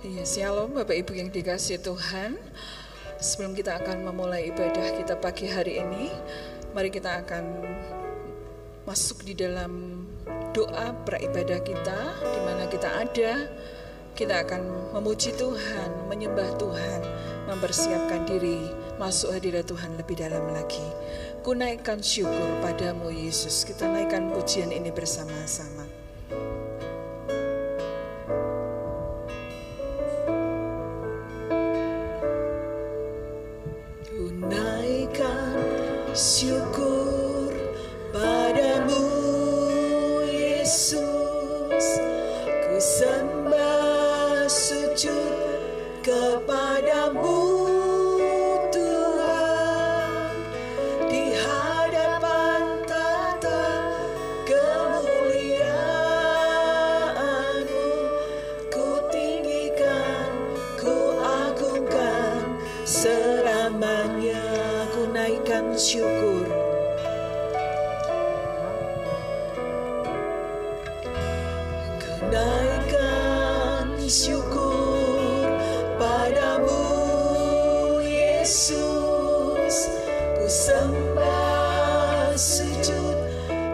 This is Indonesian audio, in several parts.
Iya, shalom Bapak Ibu yang dikasihi Tuhan. Sebelum kita akan memulai ibadah kita pagi hari ini, mari kita akan masuk di dalam doa beribadah kita. Di mana kita ada, kita akan memuji Tuhan, menyembah Tuhan, mempersiapkan diri masuk hadirat Tuhan lebih dalam lagi. Ku naikkan syukur padamu Yesus. Kita naikkan pujian ini bersama-sama. Syukur padamu Yesus, ku sembah sujud kepadamu Tuhan, di hadapan tata kemuliaan-Mu, ku tinggikan, ku agungkan selamanya. Ku naikkan syukur, ku naikkan syukur padamu Yesus, ku sembah sujud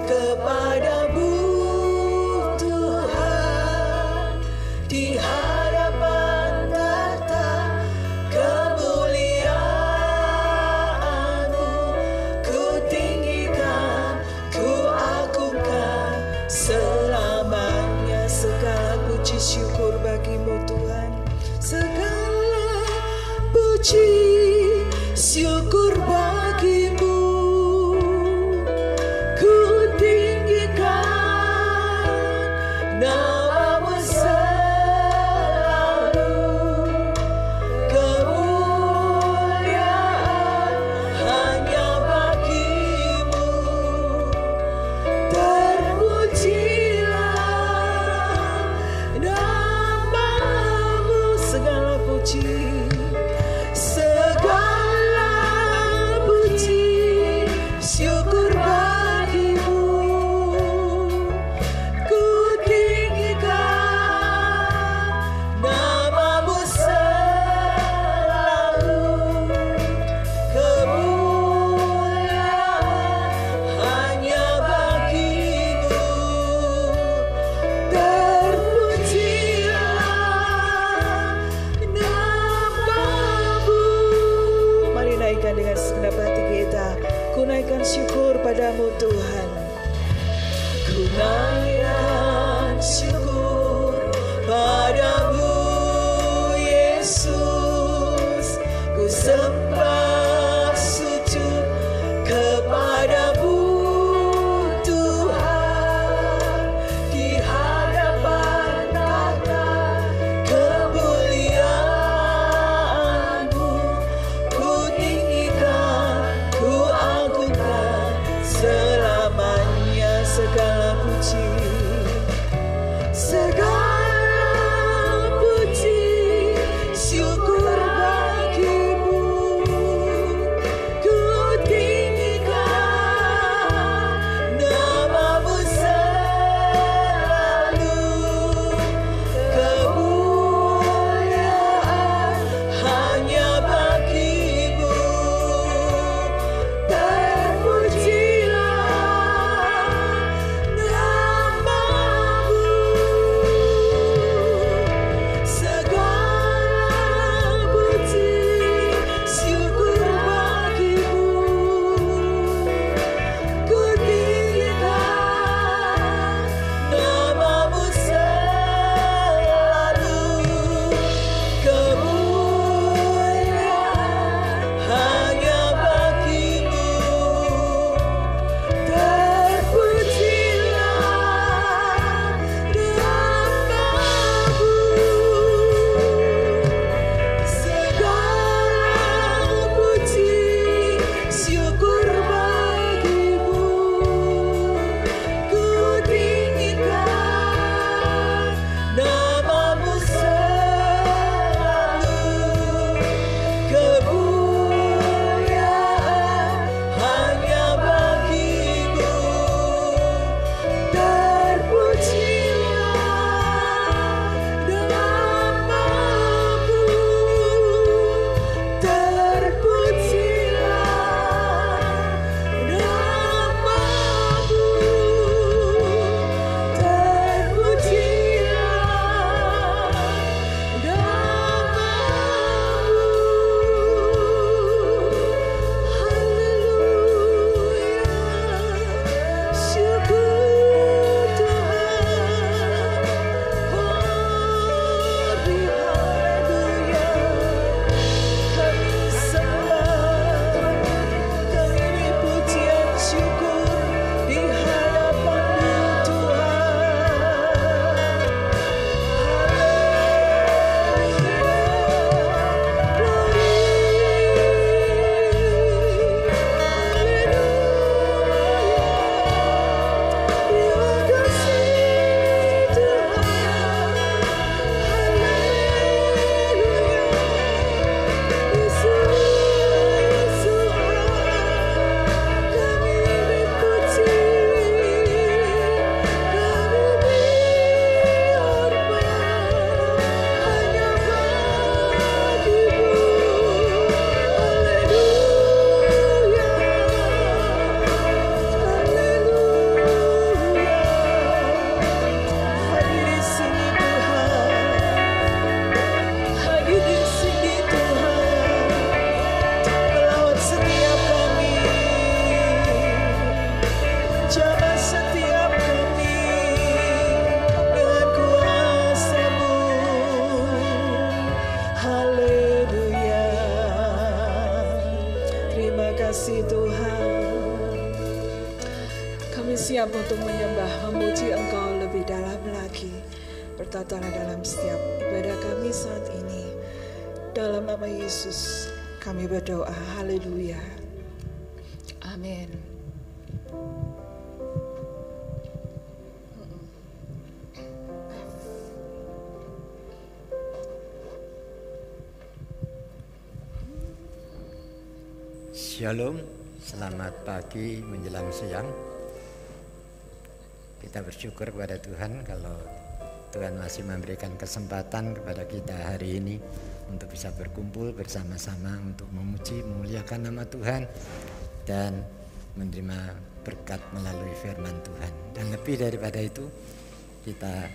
kepadamu Tuhan, di hadapan tata syukur bagimu Tuhan, segala puji syukur bagimu, ku tinggikan nama-Mu selalu, kemuliaan hanya bagimu, segala puji syukur bagimu, ku tinggikan nama-Mu selalu, kemuliaan hanya bagimu, terpujilah nama siap untuk menyembah, memuji Engkau lebih dalam lagi. Bertatalah dalam setiap ibadah kami saat ini. Dalam nama Yesus kami berdoa. Haleluya. Amin. Shalom, selamat pagi menjelang siang. Kita bersyukur kepada Tuhan kalau Tuhan masih memberikan kesempatan kepada kita hari ini untuk bisa berkumpul bersama-sama untuk memuji, memuliakan nama Tuhan dan menerima berkat melalui firman Tuhan. Dan lebih daripada itu, kita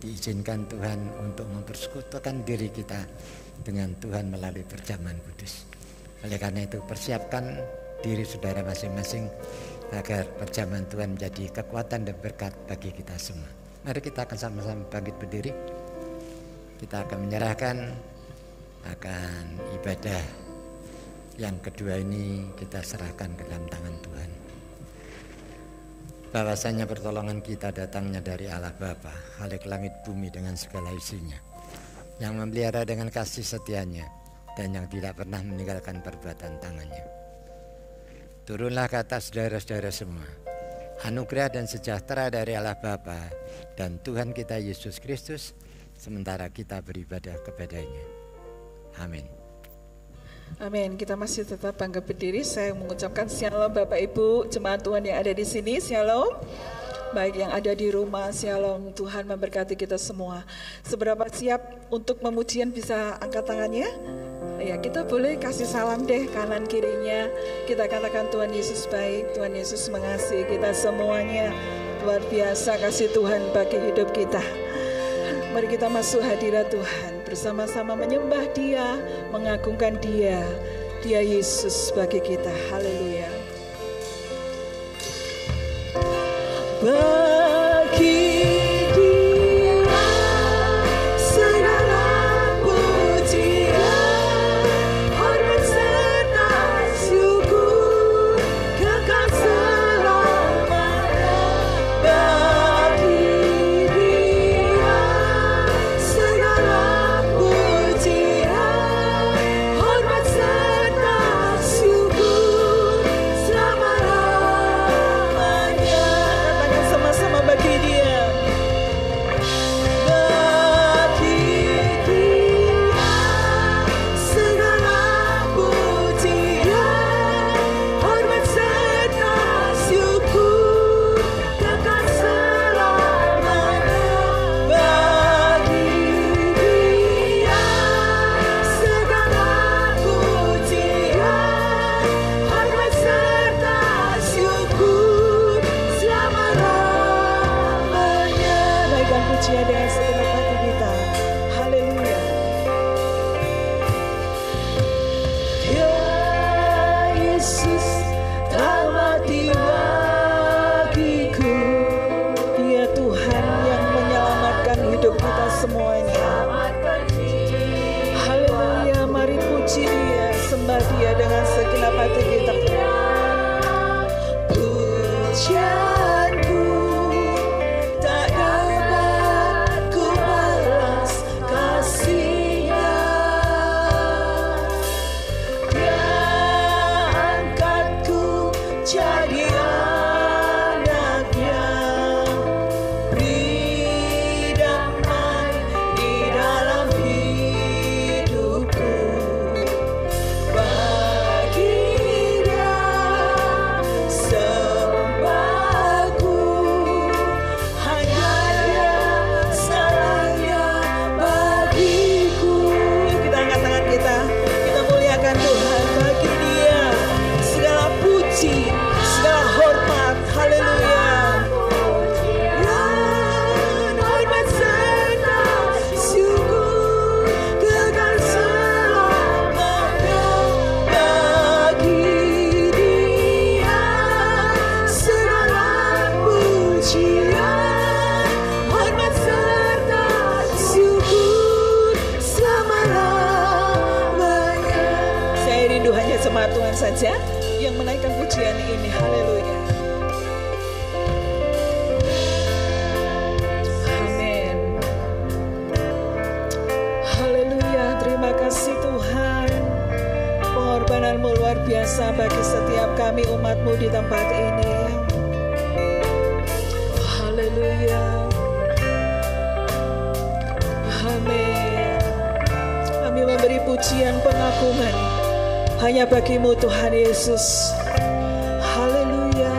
diizinkan Tuhan untuk mempersekutukan diri kita dengan Tuhan melalui perjamuan kudus. Oleh karena itu, persiapkan diri saudara masing-masing agar perjamuan Tuhan menjadi kekuatan dan berkat bagi kita semua. Mari kita akan sama-sama bangkit berdiri. Kita akan menyerahkan akan ibadah yang kedua ini, kita serahkan ke dalam tangan Tuhan. Bahwasanya pertolongan kita datangnya dari Allah Bapa, Khalik langit bumi dengan segala isinya, yang memelihara dengan kasih setianya dan yang tidak pernah meninggalkan perbuatan tangannya. Turunlah ke atas saudara-saudara semua anugerah dan sejahtera dari Allah Bapa dan Tuhan kita Yesus Kristus, sementara kita beribadah kepadanya. Amin. Amin. Kita masih tetap bangkit berdiri. Saya mengucapkan shalom Bapak Ibu jemaat Tuhan yang ada di sini. Shalom. Baik yang ada di rumah, shalom. Tuhan memberkati kita semua. Seberapa siap untuk memujian bisa angkat tangannya? Ya, kita boleh kasih salam deh kanan kirinya. Kita katakan Tuhan Yesus baik, Tuhan Yesus mengasihi kita semuanya. Luar biasa kasih Tuhan bagi hidup kita. Mari kita masuk hadirat Tuhan, bersama-sama menyembah Dia, mengagungkan Dia. Dia Yesus bagi kita. Haleluya. Bagi Dia segala pujian, hormat serta syukur, kekal selamanya. Bagi Dia segala pujian, hormat serta syukur, selama-lamanya. Sama-sama bagi Dia. Bagi Dia segala pujian, hormat serta syukur, kekal selamanya. Bagi Dia segala pujian, hormat serta syukur, selama-lamanya. Naikkan pujian dengan segenap hati kita. Haleluya. Ya Yesus tak mati bagiku, Dia Tuhan yang menyelamatkan hidup kita semuanya. Haleluya. Mari puji Dia, sembah Dia dengan segenap hati kita. pujianku tak dapat ku balas kasih-Nya. Dia angkatku jadi anak-Nya, beri damai di dalam hidupku. Bagi Dia sembahku, hanya Dia salahnya bagiku. Kita angkat tangan kita, kita muliakan Tuhan. Bagi Dia segala puji, segala hormat. Haleluya. Dan hormat serta syukur, kekal selamanya. Bagi Dia segala pujian, hormat serta syukur, selama-lamanya. Saya rindu hanya jemaat Tuhan saja yang menaikkan pujian ini. Haleluya. luar biasa bagi setiap kami umat-Mu di tempat ini. Haleluya. Amin. Kami memberi pujian pengagungan hanya bagi-Mu Tuhan Yesus. Haleluya.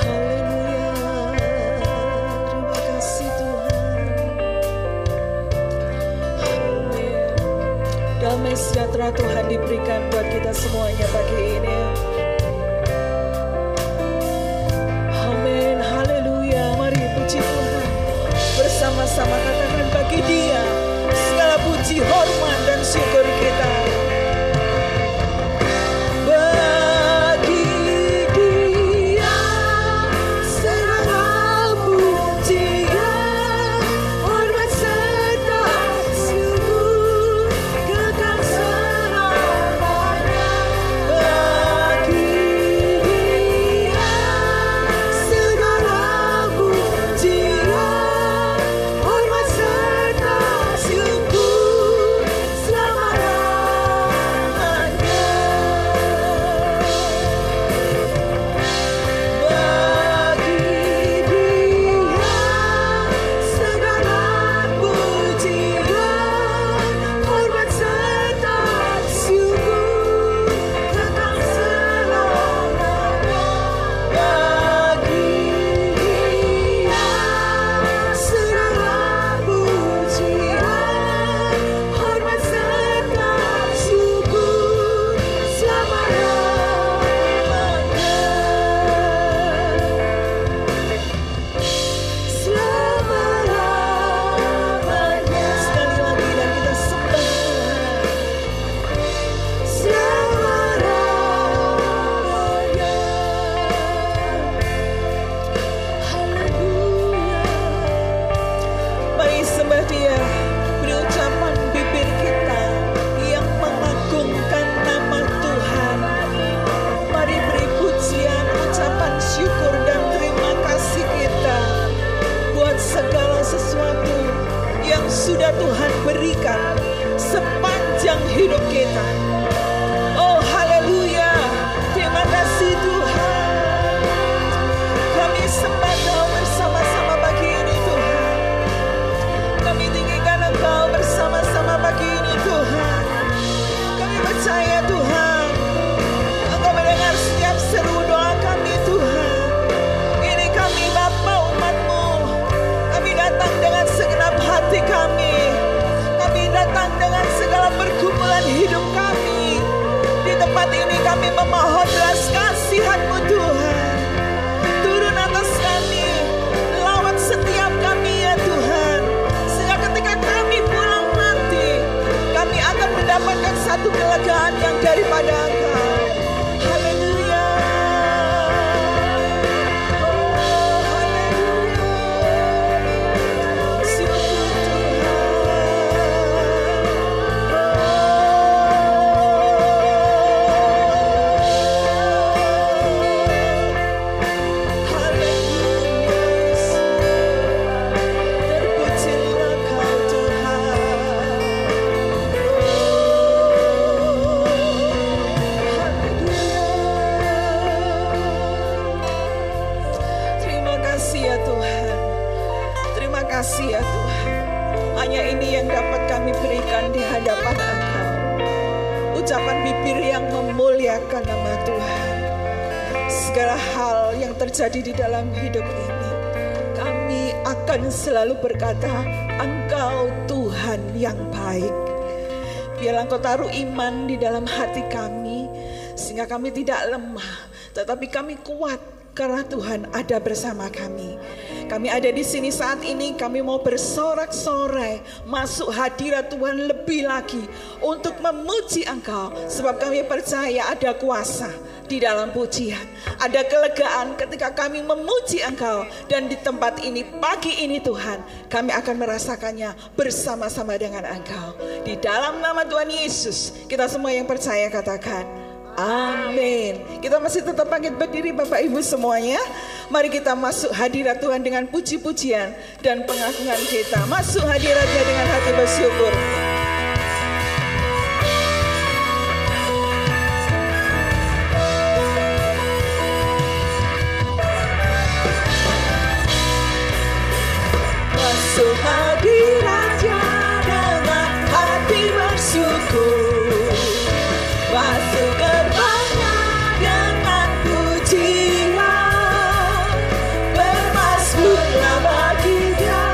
Haleluya. Terima kasih Tuhan. Amin. Damai sejahtera Tuhan diberikan buat kita semuanya pagi ini. Amin. Haleluya. Mari puji Tuhan. Bersama-sama katakan bagi Dia segala puji, hormat dan syukur kita. Bagi Dia segala pujian, hormat serta syukur kekal selamanya. Bagi Dia segala pujian, hormat serta syukur selama-lamanya. Bagi Dia segala pujian, hormat serta syukur kekal selamanya. Bagi Dia segala pujian, hormat serta syukur selama-lamanya. Selama-lamanya. Sekali lagi dan kita sembah Tuhan. Selama-lamanya. Haleluya. Mari sembah Dia, beri ucapan bibir kita yang mengagungkan nama Tuhan. Mari beri pujian, ucapan syukur dan terima kasih kita buat segala sesuatu yang sudah Tuhan berikan sepanjang hidup kita. Oh haleluya, terima kasih Tuhan. Kami sembah Kau bersama-sama pagi ini Tuhan. Kami tinggikan Engkau bersama-sama pagi ini Tuhan. Kami percaya Tuhan, Engkau mendengar setiap seru doa kami Tuhan. Ini kami Bapa umat-Mu. Kami datang dengan segenap hati kami. Kami datang dengan segala pergumulan hidup kami. Di tempat ini kami memohon belas kasihan-Mu Tuhan. Turun atas kami, lawat setiap kami ya Tuhan. Sehingga ketika kami pulang nanti, kami akan mendapatkan satu kelegaan yang daripada Engkau. Haleluya. Oh, haleluya. Syukur Tuhan. Haleluya. Terpujilah Kau Tuhan. Terima kasih ya Tuhan. Terima kasih ya Tuhan. Hanya ini yang dapat kami berikan di hadapan Engkau. Ucapan bibir yang memuliakan nama Tuhan. Segala hal yang terjadi di dalam hidup ini, kami akan selalu berkata, Engkau Tuhan yang baik. Biarlah Engkau taruh iman di dalam hati kami, sehingga kami tidak lemah, tetapi kami kuat karena Tuhan ada bersama kami. Kami ada di sini saat ini, kami mau bersorak-sorai masuk hadirat Tuhan lebih lagi untuk memuji Engkau, sebab kami percaya ada kuasa di dalam pujian, ada kelegaan ketika kami memuji Engkau. Dan di tempat ini pagi ini Tuhan, kami akan merasakannya bersama-sama dengan Engkau. Di dalam nama Tuhan Yesus, kita semua yang percaya katakan Amin. Kita masih tetap bangkit berdiri Bapak Ibu semuanya. Mari kita masuk hadirat Tuhan dengan puji-pujian dan pengagungan kita. Masuk hadiratnya dengan hati bersyukur. Masuk hadiratnya dengan hati bersyukur. Masuk gerbangnya dengan pujian. Bermasmurlah bagi Dia,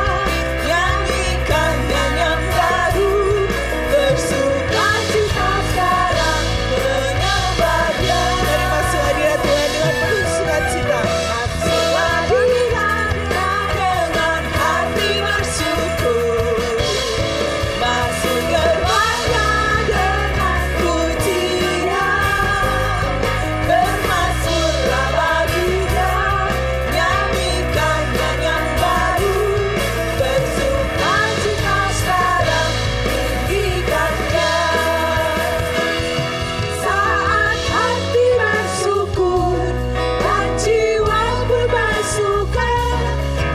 nyanyikan yang baru. Bersukacita sekarang menyembah Dia. Mari masuk hadirat Tuhan dengan penuh sukacita. Masuk hadiratnya dengan hati bersyukur. Masuk gerbangnya dengan pujian. Bermasmurlah bagi Dia, nyanyikan yang baru. Bersukacita sekarang tinggikan Dia. Saat hati bersyukur dan jiwa pun bersuka,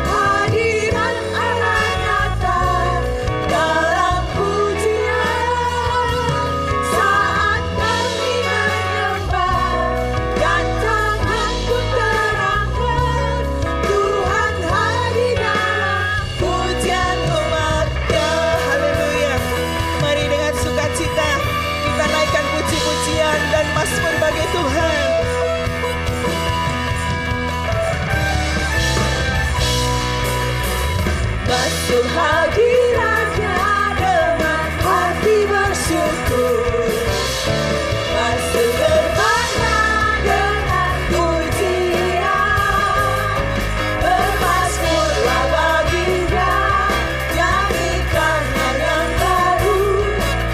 hadirat Allah nyata dalam pujian. Saat kami menyembah dan tangan pun terangkat, Tuhan hadir dalam pujian umat-Nya. Haleluya. Mari dengan sukacita kita naikkan puji-pujian dan mazmur bagi Tuhan. Masuk hadiratnya dengan hati bersyukur. Masuk gerbangnya dengan pujian. Bermasmurlah bagi Dia, nyanyikan yang baru.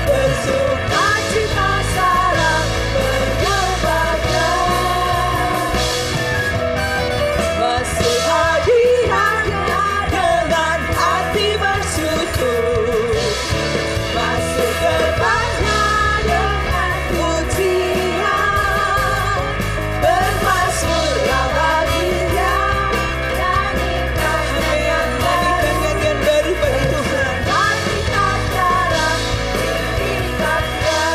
Bersukacita sekarang menyembah Dia. Masuk hadiratnya dengan hati bersyukur. Masuk gerbangnya dengan pujian. Bermasmurlah bagi Dia, nyanyikan yang baru. Nyanyian baru bagi Tuhan. Sukacita sekarang tinggikan Dia.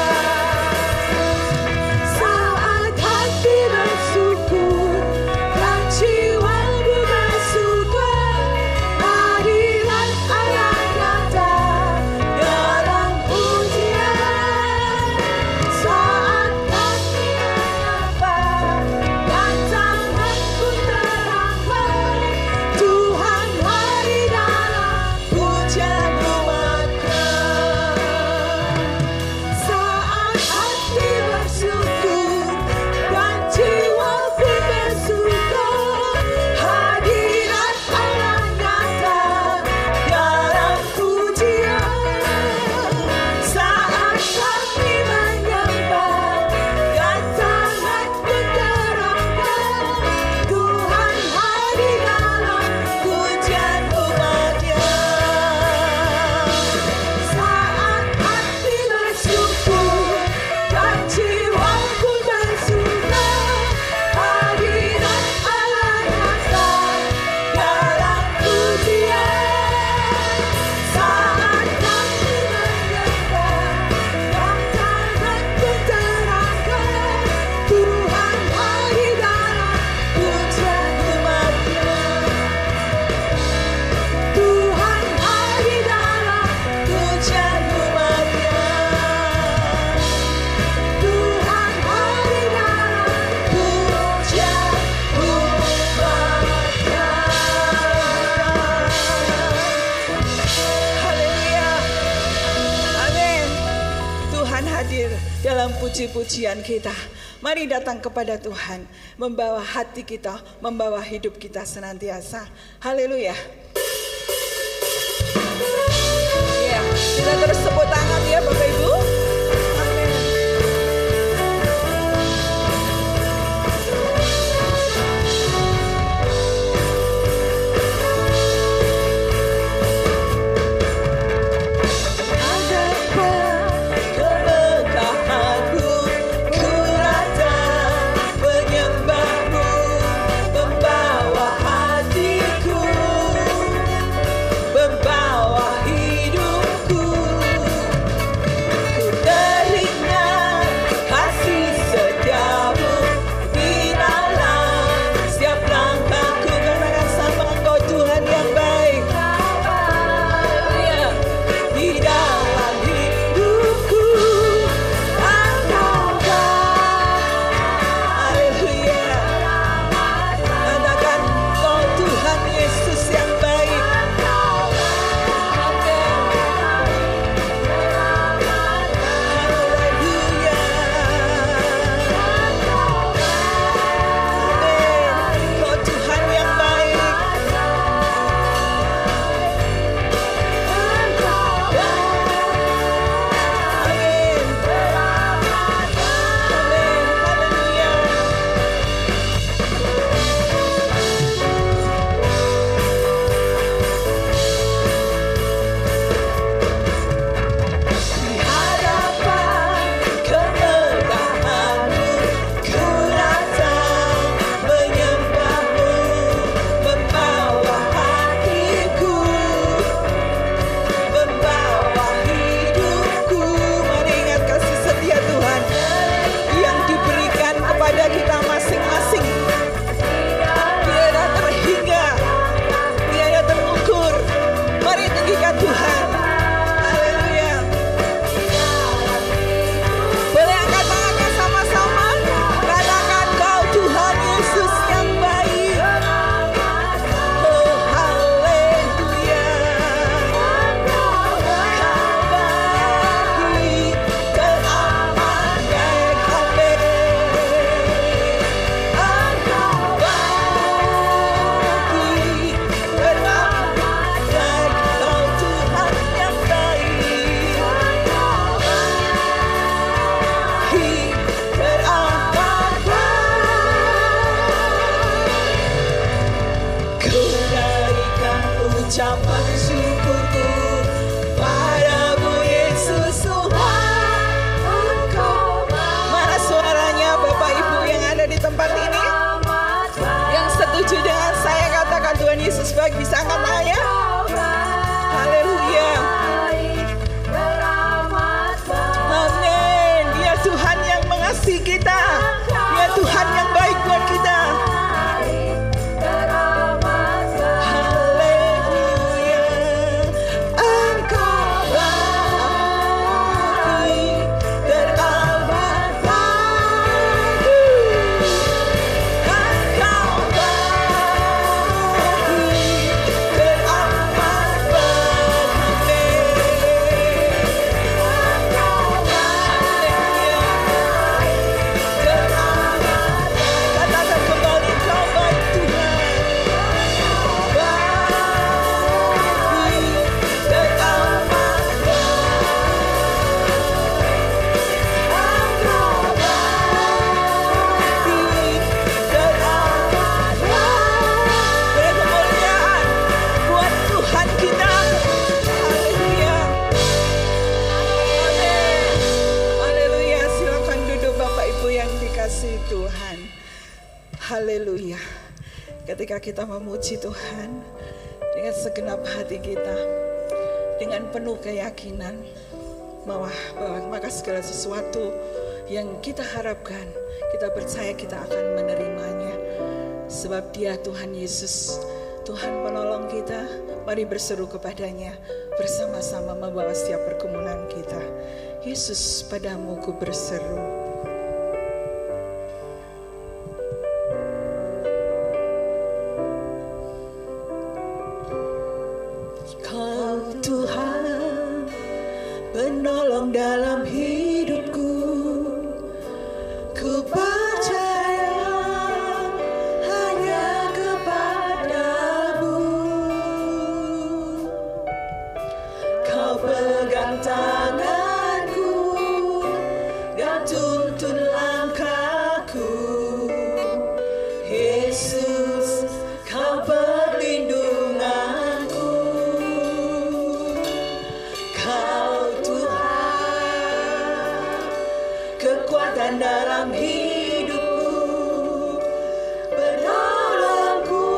Saat hati bersyukur dan jiwa bersuka, hadirat Allah nyata dalam pujian. Saat kami menyembah dan tangan pun terangkat, Tuhan hadir dalam pujian umat-Nya. Saat hati bersyukur dan jiwa pun bersuka, hadirat Allah nyata dalam pujian. Saat kami menyembah dan tangan pun terangkat, Tuhan hadir dalam pujian umat-Nya. Saat hati bersyukur dan jiwa pun bersuka, hadirat Allah nyata dalam pujian. Saat kami menyembah dan tangan pun terangkat, Tuhan hadir dalam pujian umat-Nya. Tuhan hadir dalam pujian umat-Nya. Tuhan hadir dalam pujian umat-Nya. Haleluya. Amin. Tuhan hadir dalam puji-pujian kita. Mari datang kepada Tuhan, membawa hati kita, membawa hidup kita senantiasa. Haleluya. Ya, kita terus tepuk tangan ya Bapak Ibu. Amin. Ada keberkahanmu, ku ucapan syukurku padamu Yesus Tuhan, Engkau Mana suaranya Bapak Ibu yang ada di tempat ini? Yang setuju dengan saya katakan Tuhan Yesus baik, bisa angkat tangannya? Haleluya. Amin. Dia Tuhan yang mengasihi kita. Dia Tuhan yang baik buat kita. Haleluya. Engkau baik, teramat baik. Engkau baik, teramat Tuhan. Haleluya. Ketika kita memuji Tuhan dengan segenap hati kita, dengan penuh keyakinan bahwa maka segala sesuatu yang kita harapkan, kita percaya kita akan menerimanya. Sebab Dia Tuhan Yesus, Tuhan penolong kita. Mari berseru kepadanya bersama-sama membawa setiap pergumulan kita. Yesus, padamu ku berseru. Kau Tuhan, penolong dalam hidupku, ku percaya hanya kepadamu. Kau pegang tanganku dan tuntun langkahku. Yesus, kau perlindunganku. Kau Tuhan, kekuatan dalam hidupku, penolongku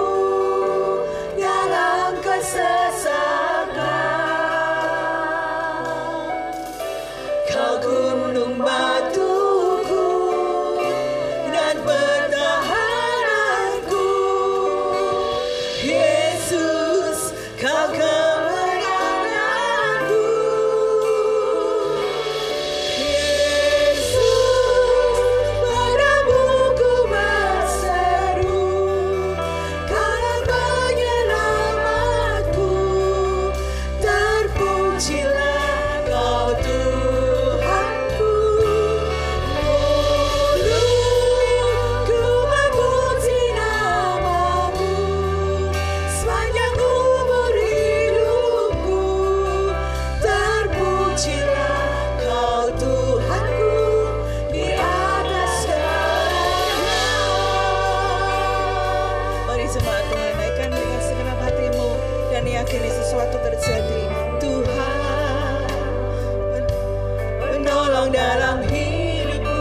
dalam kesesakan. Kau gunung batuku dan pertahananku. Yesus, kau kemenanganku. Yesus, padamu ku berseru, Kau penyelamatku. Terpujilah Kau Tuhanku. Mulutku memuji namamu sepanjang umur hidupku. Terpujilah Kau Tuhanku di atas segalanya. Mari jemaat Tuhan, naikkan dengan segenap hatimu dan yakini sesuatu terjadi. Tuhan, penolong dalam hidupku,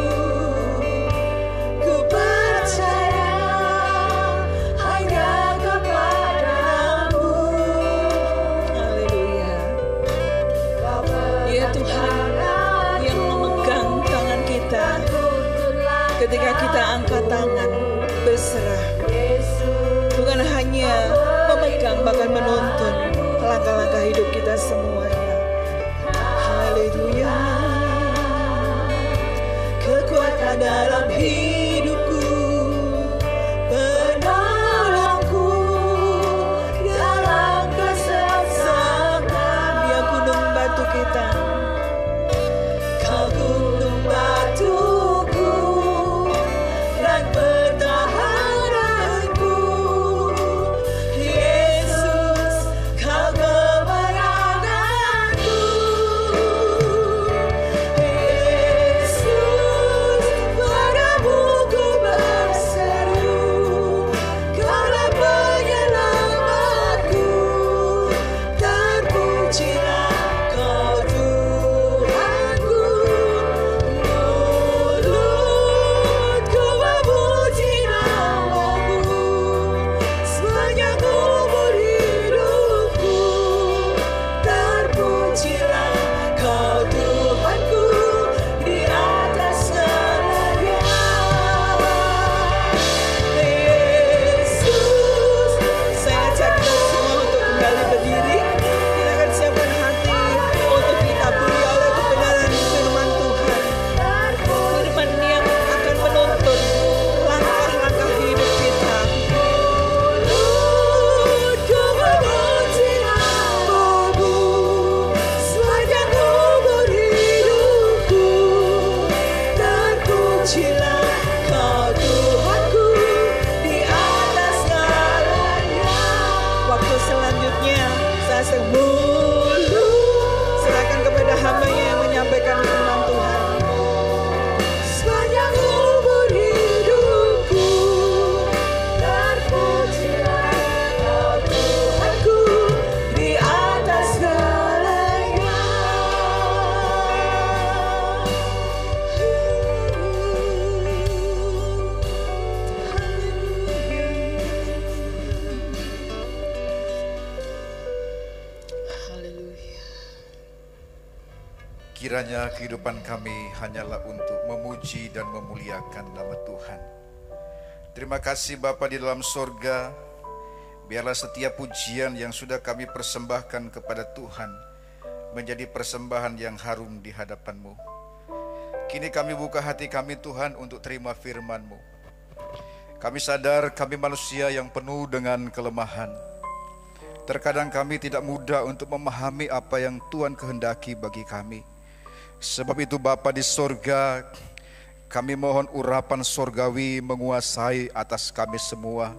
ku percaya hanya kepadamu. Haleluya. Dia Tuhan yang memegang tangan kita ketika kita angkat tangan berserah. Bukan hanya memegang, bahkan menuntun langkah-langkah hidup kita semuanya. Haleluya. Kekuatan dalam hidupku, penolongku dalam kesesakan. Dia gunung batu kita. Kau gunung batuku dan pertahananku. Yesus, Kau kemenanganku. Yesus, padamu Serahkan kepada hamba-Nya yang menyampaikan firman Tuhan. Sepanjang umur hidupku, terpujilah Kau Tuhanku di atas segalanya. Haleluya. Kiranya kehidupan kami hanyalah untuk memuji dan memuliakan nama Tuhan. Terima kasih Bapa di dalam sorga. Biarlah setiap pujian yang sudah kami persembahkan kepada Tuhan menjadi persembahan yang harum di hadapan-Mu. Kini kami buka hati kami Tuhan untuk terima firman-Mu. Kami sadar kami manusia yang penuh dengan kelemahan. Terkadang kami tidak mudah untuk memahami apa yang Tuhan kehendaki bagi kami. Sebab itu Bapa di sorga, kami mohon urapan sorgawi menguasai atas kami semua.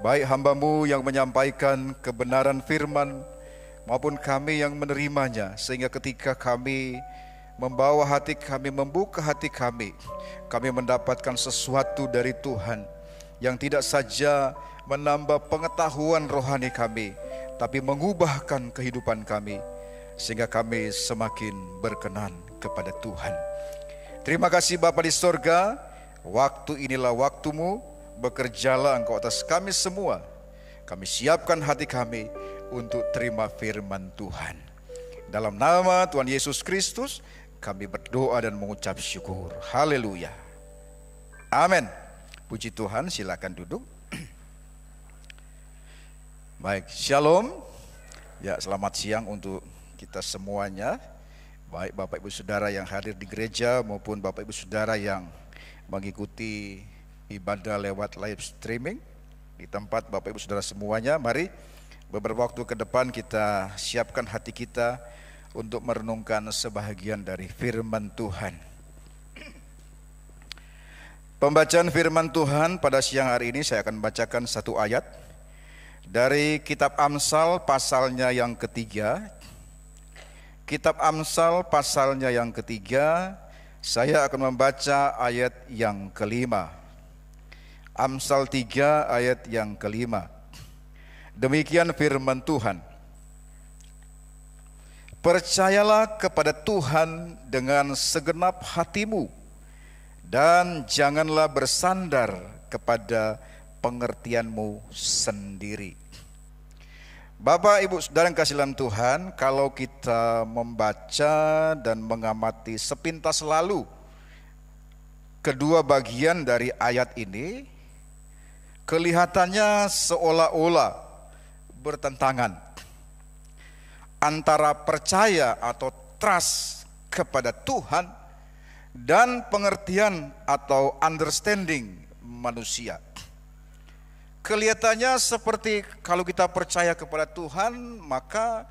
Baik hamba-Mu yang menyampaikan kebenaran firman maupun kami yang menerimanya, sehingga ketika kami membawa hati kami, membuka hati kami mendapatkan sesuatu dari Tuhan yang tidak saja menambah pengetahuan rohani kami, tapi mengubahkan kehidupan kami, sehingga kami semakin berkenan kepada Tuhan. Terima kasih Bapa di sorga, waktu inilah waktu-Mu, bekerjalah Engkau atas kami semua. Kami siapkan hati kami untuk terima firman Tuhan. Dalam nama Tuhan Yesus Kristus, kami berdoa dan mengucap syukur. Haleluya. Amin. Puji Tuhan, silakan duduk. Baik, shalom. Ya, selamat siang untuk kita semuanya. Baik Bapak Ibu Saudara yang hadir di gereja maupun Bapak Ibu Saudara yang mengikuti ibadah lewat live streaming di tempat Bapak Ibu Saudara semuanya. Mari beberapa waktu ke depan kita siapkan hati kita untuk merenungkan sebahagian dari firman Tuhan. Pembacaan firman Tuhan pada siang hari ini saya akan bacakan satu ayat dari kitab Amsal pasalnya yang ketiga. Kitab Amsal pasalnya yang ketiga, saya akan membaca ayat yang kelima. Amsal 3 ayat yang kelima. Demikian firman Tuhan. Percayalah kepada Tuhan dengan segenap hatimu, dan janganlah bersandar kepada pengertianmu sendiri. Bapak Ibu Saudara yang kasih dalam Tuhan, kalau kita membaca dan mengamati sepintas lalu kedua bagian dari ayat ini, kelihatannya seolah-olah bertentangan antara percaya atau trust kepada Tuhan dan pengertian atau understanding manusia. Kelihatannya seperti kalau kita percaya kepada Tuhan, maka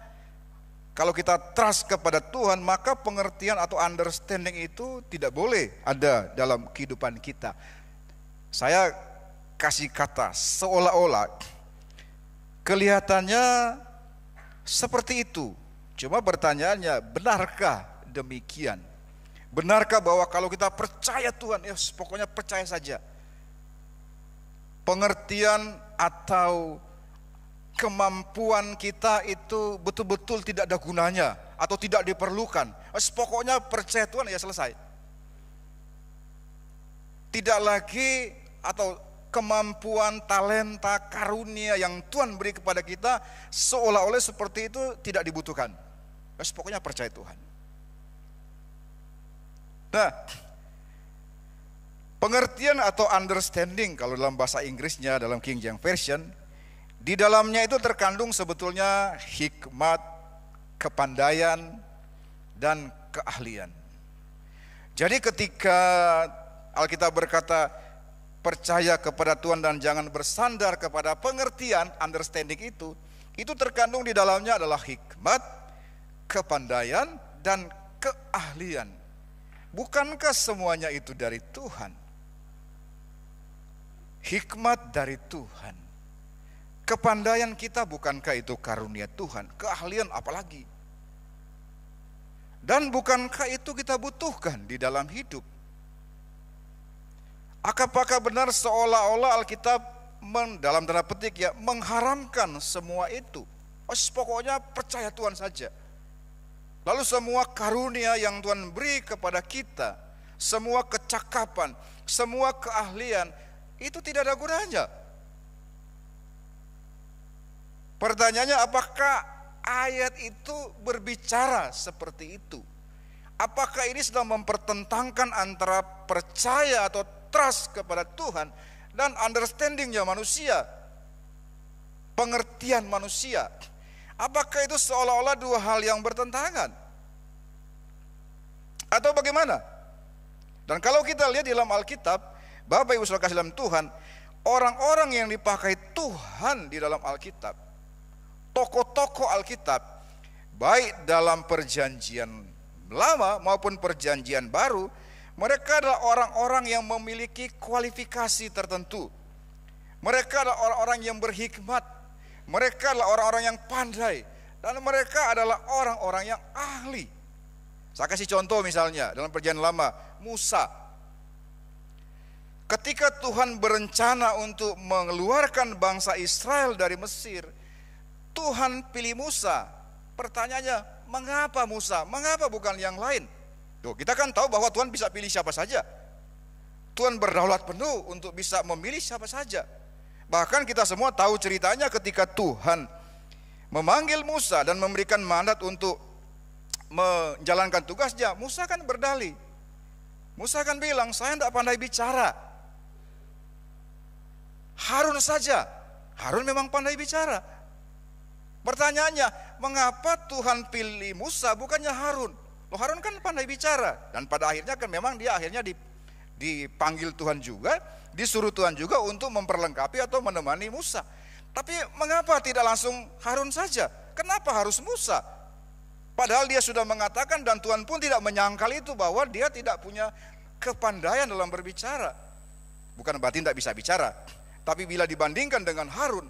kalau kita trust kepada Tuhan, maka pengertian atau understanding itu tidak boleh ada dalam kehidupan kita. Saya kasih kata seolah-olah, kelihatannya seperti itu. Cuma pertanyaannya, benarkah demikian? Benarkah bahwa kalau kita percaya Tuhan, ya pokoknya percaya saja? Pengertian atau kemampuan kita itu betul-betul tidak ada gunanya atau tidak diperlukan. Pokoknya percaya Tuhan ya selesai. Tidak lagi atau kemampuan, talenta, karunia yang Tuhan beri kepada kita seolah-olah seperti itu tidak dibutuhkan. Pokoknya percaya Tuhan. Nah, pengertian atau understanding kalau dalam bahasa Inggrisnya, dalam King James Version, di dalamnya itu terkandung sebetulnya hikmat, kepandaian, dan keahlian. Jadi ketika Alkitab berkata percaya kepada Tuhan dan jangan bersandar kepada pengertian, understanding itu terkandung di dalamnya adalah hikmat, kepandaian, dan keahlian. Bukankah semuanya itu dari Tuhan? Hikmat dari Tuhan, Kepandaian kita bukankah itu karunia Tuhan? Keahlian apalagi? Dan bukankah itu kita butuhkan di dalam hidup? Apakah benar seolah-olah Alkitab dalam tanda petik ya mengharamkan semua itu? Pokoknya percaya Tuhan saja. Lalu semua karunia yang Tuhan beri kepada kita, semua kecakapan, semua keahlian, itu tidak ada gunanya. Pertanyaannya, apakah ayat itu berbicara seperti itu? Apakah ini sedang mempertentangkan antara percaya atau trust kepada Tuhan dan understandingnya manusia, pengertian manusia? Apakah itu seolah-olah dua hal yang bertentangan? Atau bagaimana? Dan kalau kita lihat di dalam Alkitab, Bapak Ibu Saudara kasih dalam Tuhan, orang-orang yang dipakai Tuhan di dalam Alkitab, tokoh-tokoh Alkitab, baik dalam perjanjian lama maupun perjanjian baru, mereka adalah orang-orang yang memiliki kualifikasi tertentu. Mereka adalah orang-orang yang berhikmat, mereka adalah orang-orang yang pandai, dan mereka adalah orang-orang yang ahli. Saya kasih contoh misalnya dalam perjanjian lama, Musa. Ketika Tuhan berencana untuk mengeluarkan bangsa Israel dari Mesir, Tuhan pilih Musa. Pertanyaannya, mengapa Musa? Mengapa bukan yang lain? Tuh, kita kan tahu bahwa Tuhan bisa pilih siapa saja. Tuhan berdaulat penuh untuk bisa memilih siapa saja. Bahkan kita semua tahu ceritanya ketika Tuhan memanggil Musa dan memberikan mandat untuk menjalankan tugasnya. Musa kan berdalih. Musa kan bilang, saya tidak pandai bicara. Harun saja. Harun memang pandai bicara. Pertanyaannya, mengapa Tuhan pilih Musa bukannya Harun? Loh, Harun kan pandai bicara. Dan pada akhirnya kan memang dia akhirnya dipanggil Tuhan juga, disuruh Tuhan juga untuk memperlengkapi atau menemani Musa. Tapi mengapa tidak langsung Harun saja? Kenapa harus Musa? Padahal dia sudah mengatakan dan Tuhan pun tidak menyangkal itu bahwa dia tidak punya kepandaian dalam berbicara. Bukan berarti tidak bisa bicara. Tapi bila dibandingkan dengan Harun,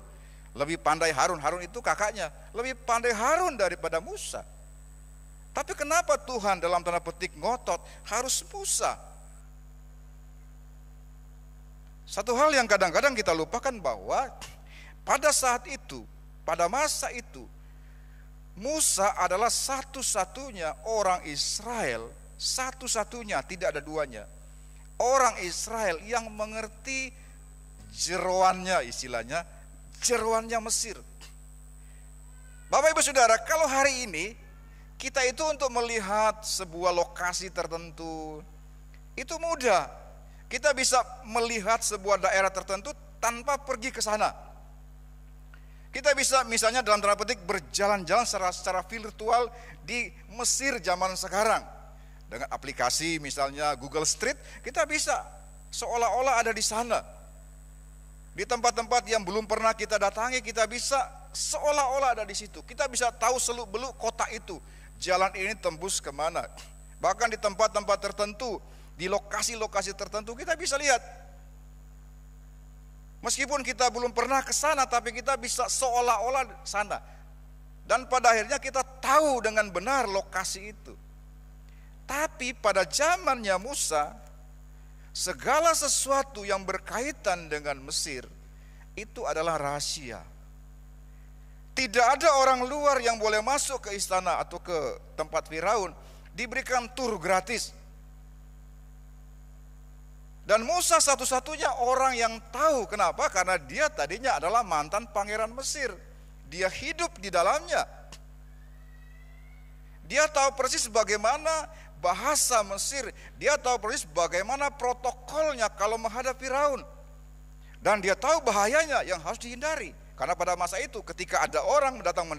lebih pandai Harun. Harun itu kakaknya. Lebih pandai Harun daripada Musa. Tapi kenapa Tuhan dalam tanda petik ngotot harus Musa? Satu hal yang kadang-kadang kita lupakan bahwa pada saat itu, pada masa itu, Musa adalah satu-satunya orang Israel, satu-satunya, tidak ada duanya, orang Israel yang mengerti jeroannya, istilahnya jeroannya Mesir. Bapak Ibu Saudara, kalau hari ini kita itu untuk melihat sebuah lokasi tertentu, itu mudah. Kita bisa melihat sebuah daerah tertentu tanpa pergi ke sana. Kita bisa misalnya dalam tanda petik berjalan-jalan secara virtual di Mesir zaman sekarang. Dengan aplikasi misalnya Google Street, kita bisa seolah-olah ada di sana. Di tempat-tempat yang belum pernah kita datangi, kita bisa seolah-olah ada di situ. Kita bisa tahu seluk-beluk kota itu. Jalan ini tembus kemana. Bahkan di tempat-tempat tertentu, di lokasi-lokasi tertentu kita bisa lihat. Meskipun kita belum pernah ke sana, tapi kita bisa seolah-olah sana. Dan pada akhirnya kita tahu dengan benar lokasi itu. Tapi pada zamannya Musa, segala sesuatu yang berkaitan dengan Mesir itu adalah rahasia. Tidak ada orang luar yang boleh masuk ke istana atau ke tempat Firaun, diberikan tur gratis. Dan Musa satu-satunya orang yang tahu. Kenapa? Karena dia tadinya adalah mantan pangeran Mesir. Dia hidup di dalamnya. Dia tahu persis bagaimana bahasa Mesir. Dia tahu persis bagaimana protokolnya kalau menghadap Firaun. Dan dia tahu bahayanya yang harus dihindari. Karena pada masa itu ketika ada orang datang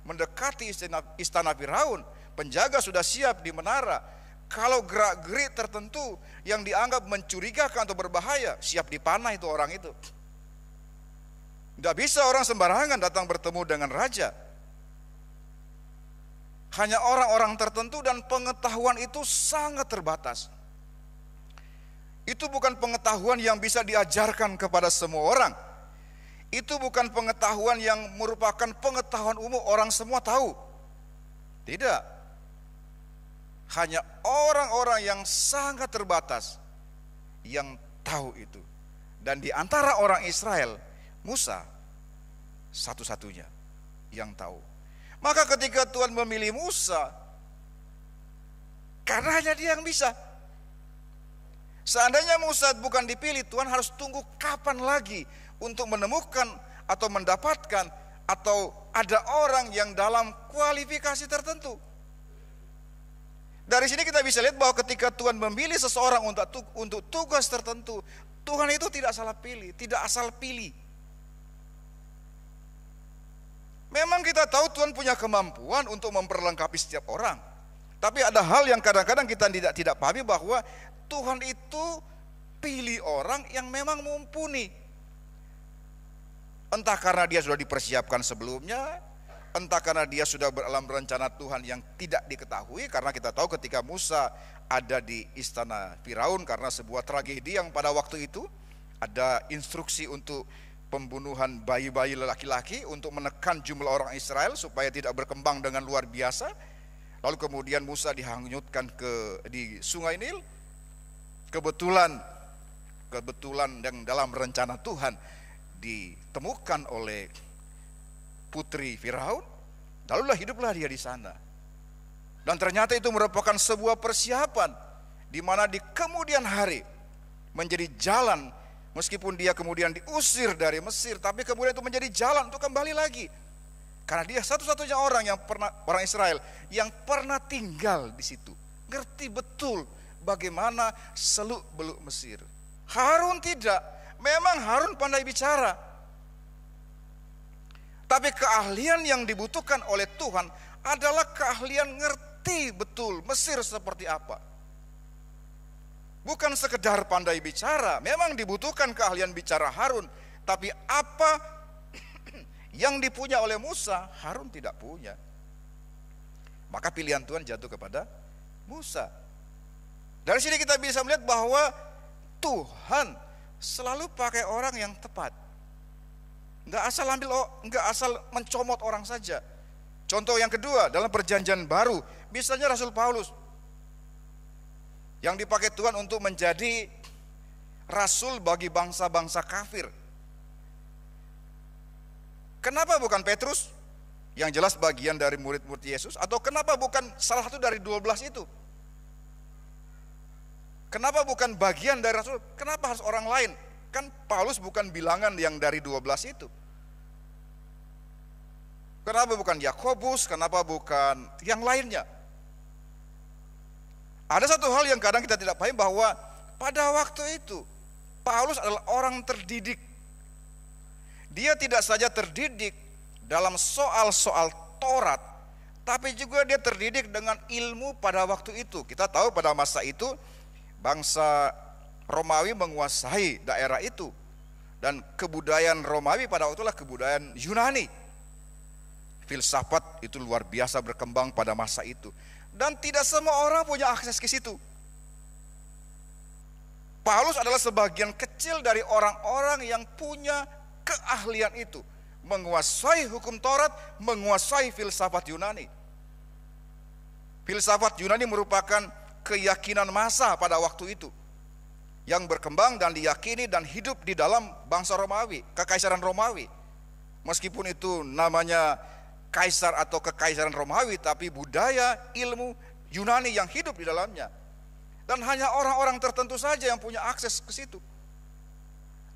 mendekati istana Firaun, penjaga sudah siap di menara. Kalau gerak-gerik tertentu yang dianggap mencurigakan atau berbahaya, siap dipanah itu orang itu. Tidak bisa orang sembarangan datang bertemu dengan raja. Hanya orang-orang tertentu dan pengetahuan itu sangat terbatas. Itu bukan pengetahuan yang bisa diajarkan kepada semua orang. itu bukan pengetahuan yang merupakan pengetahuan umum, orang semua tahu. Tidak. Hanya orang-orang yang sangat terbatas yang tahu itu. Dan di antara orang Israel, Musa satu-satunya yang tahu. Maka ketika Tuhan memilih Musa, karena hanya dia yang bisa. Seandainya Musa bukan dipilih, Tuhan harus tunggu kapan lagi untuk menemukan atau mendapatkan atau ada orang yang dalam kualifikasi tertentu. Dari sini kita bisa lihat bahwa ketika Tuhan memilih seseorang untuk tugas tertentu, Tuhan itu tidak salah pilih, tidak asal pilih. Memang kita tahu Tuhan punya kemampuan untuk memperlengkapi setiap orang. Tapi ada hal yang kadang-kadang kita tidak pahami, bahwa Tuhan itu pilih orang yang memang mumpuni. Entah karena dia sudah dipersiapkan sebelumnya, entah karena dia sudah dalam rencana Tuhan yang tidak diketahui. Karena kita tahu ketika Musa ada di istana Firaun karena sebuah tragedi yang pada waktu itu ada instruksi untuk pembunuhan bayi-bayi laki-laki untuk menekan jumlah orang Israel supaya tidak berkembang dengan luar biasa. Lalu kemudian Musa dihanyutkan di Sungai Nil. Kebetulan yang dalam rencana Tuhan ditemukan oleh putri Firaun, lalulah hiduplah dia di sana. Dan ternyata itu merupakan sebuah persiapan di mana di kemudian hari menjadi jalan, meskipun dia kemudian diusir dari Mesir, tapi kemudian itu menjadi jalan untuk kembali lagi. Karena dia satu-satunya orang Israel yang pernah tinggal di situ, ngerti betul bagaimana seluk-beluk Mesir. Harun tidak, memang Harun pandai bicara, tapi keahlian yang dibutuhkan oleh Tuhan adalah keahlian ngerti betul Mesir seperti apa. Bukan sekedar pandai bicara, memang dibutuhkan keahlian bicara Harun, tapi apa yang dipunya oleh Musa, Harun tidak punya. Maka pilihan Tuhan jatuh kepada Musa. Dari sini kita bisa melihat bahwa Tuhan selalu pakai orang yang tepat. Enggak asal mencomot orang saja. Contoh yang kedua, dalam perjanjian baru, misalnya Rasul Paulus yang dipakai Tuhan untuk menjadi rasul bagi bangsa-bangsa kafir. Kenapa bukan Petrus yang jelas bagian dari murid-murid Yesus? Atau kenapa bukan salah satu dari 12 itu? Kenapa bukan bagian dari rasul? Kenapa harus orang lain? Kan Paulus bukan bilangan yang dari 12 itu. Kenapa bukan Yakobus? Kenapa bukan yang lainnya? Ada satu hal yang kadang kita tidak paham, bahwa pada waktu itu Paulus adalah orang terdidik. Dia tidak saja terdidik dalam soal-soal Taurat, tapi juga dia terdidik dengan ilmu pada waktu itu. Kita tahu pada masa itu bangsa Romawi menguasai daerah itu, dan kebudayaan Romawi pada waktu itulah kebudayaan Yunani. Filsafat itu luar biasa berkembang pada masa itu, dan tidak semua orang punya akses ke situ. Paulus adalah sebagian kecil dari orang-orang yang punya keahlian itu, menguasai hukum Taurat, menguasai filsafat Yunani. Filsafat Yunani merupakan keyakinan massa pada waktu itu yang berkembang dan diyakini dan hidup di dalam bangsa Romawi, kekaisaran Romawi. Meskipun itu namanya kaisar atau kekaisaran Romawi, tapi budaya, ilmu Yunani yang hidup di dalamnya. Dan hanya orang-orang tertentu saja yang punya akses ke situ.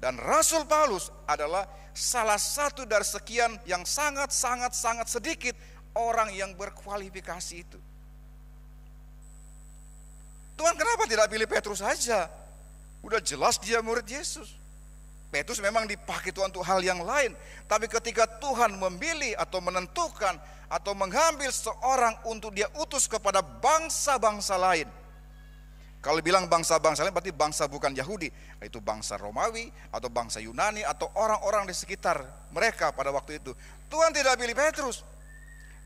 Dan Rasul Paulus adalah salah satu dari sekian yang sangat sedikit orang yang berkualifikasi itu. Tuhan kenapa tidak pilih Petrus saja? Udah jelas dia murid Yesus. Petrus memang dipakai Tuhan untuk hal yang lain, tapi ketika Tuhan memilih atau menentukan atau mengambil seorang untuk dia utus kepada bangsa-bangsa lain. Kalau bilang bangsa-bangsa lain berarti bangsa bukan Yahudi, itu bangsa Romawi atau bangsa Yunani atau orang-orang di sekitar mereka pada waktu itu. Tuhan tidak pilih Petrus,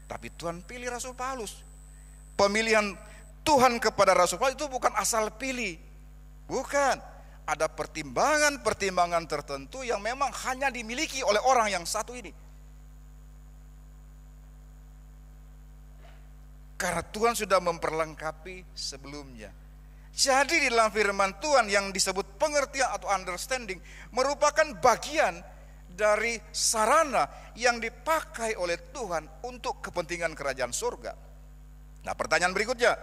tapi Tuhan pilih Rasul Paulus. Pemilihan Tuhan kepada Rasul Paulus itu bukan asal pilih, bukan. ada pertimbangan-pertimbangan tertentu yang memang hanya dimiliki oleh orang yang satu ini. Karena Tuhan sudah memperlengkapi sebelumnya. Jadi di dalam firman Tuhan yang disebut pengertian atau understanding merupakan bagian dari sarana yang dipakai oleh Tuhan untuk kepentingan kerajaan surga. Nah, pertanyaan berikutnya,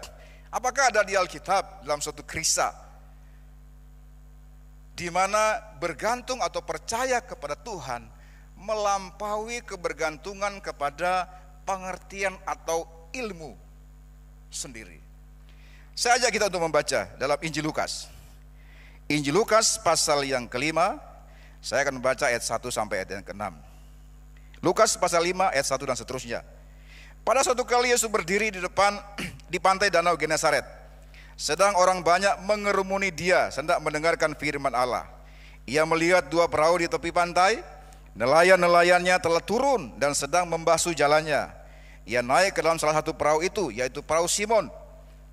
apakah ada di Alkitab dalam suatu kisah di mana bergantung atau percaya kepada Tuhan melampaui kebergantungan kepada pengertian atau ilmu sendiri? Saya ajak kita untuk membaca dalam Injil Lukas. Injil Lukas pasal yang kelima, saya akan membaca ayat 1 sampai ayat yang ke-6. Lukas pasal 5 ayat 1 dan seterusnya. Pada suatu kali Yesus berdiri di pantai danau Genesaret. Sedang orang banyak mengerumuni dia hendak mendengarkan firman Allah. Ia melihat dua perahu di tepi pantai. Nelayan-nelayannya telah turun dan sedang membasuh jalannya. Ia naik ke dalam salah satu perahu itu, yaitu perahu Simon,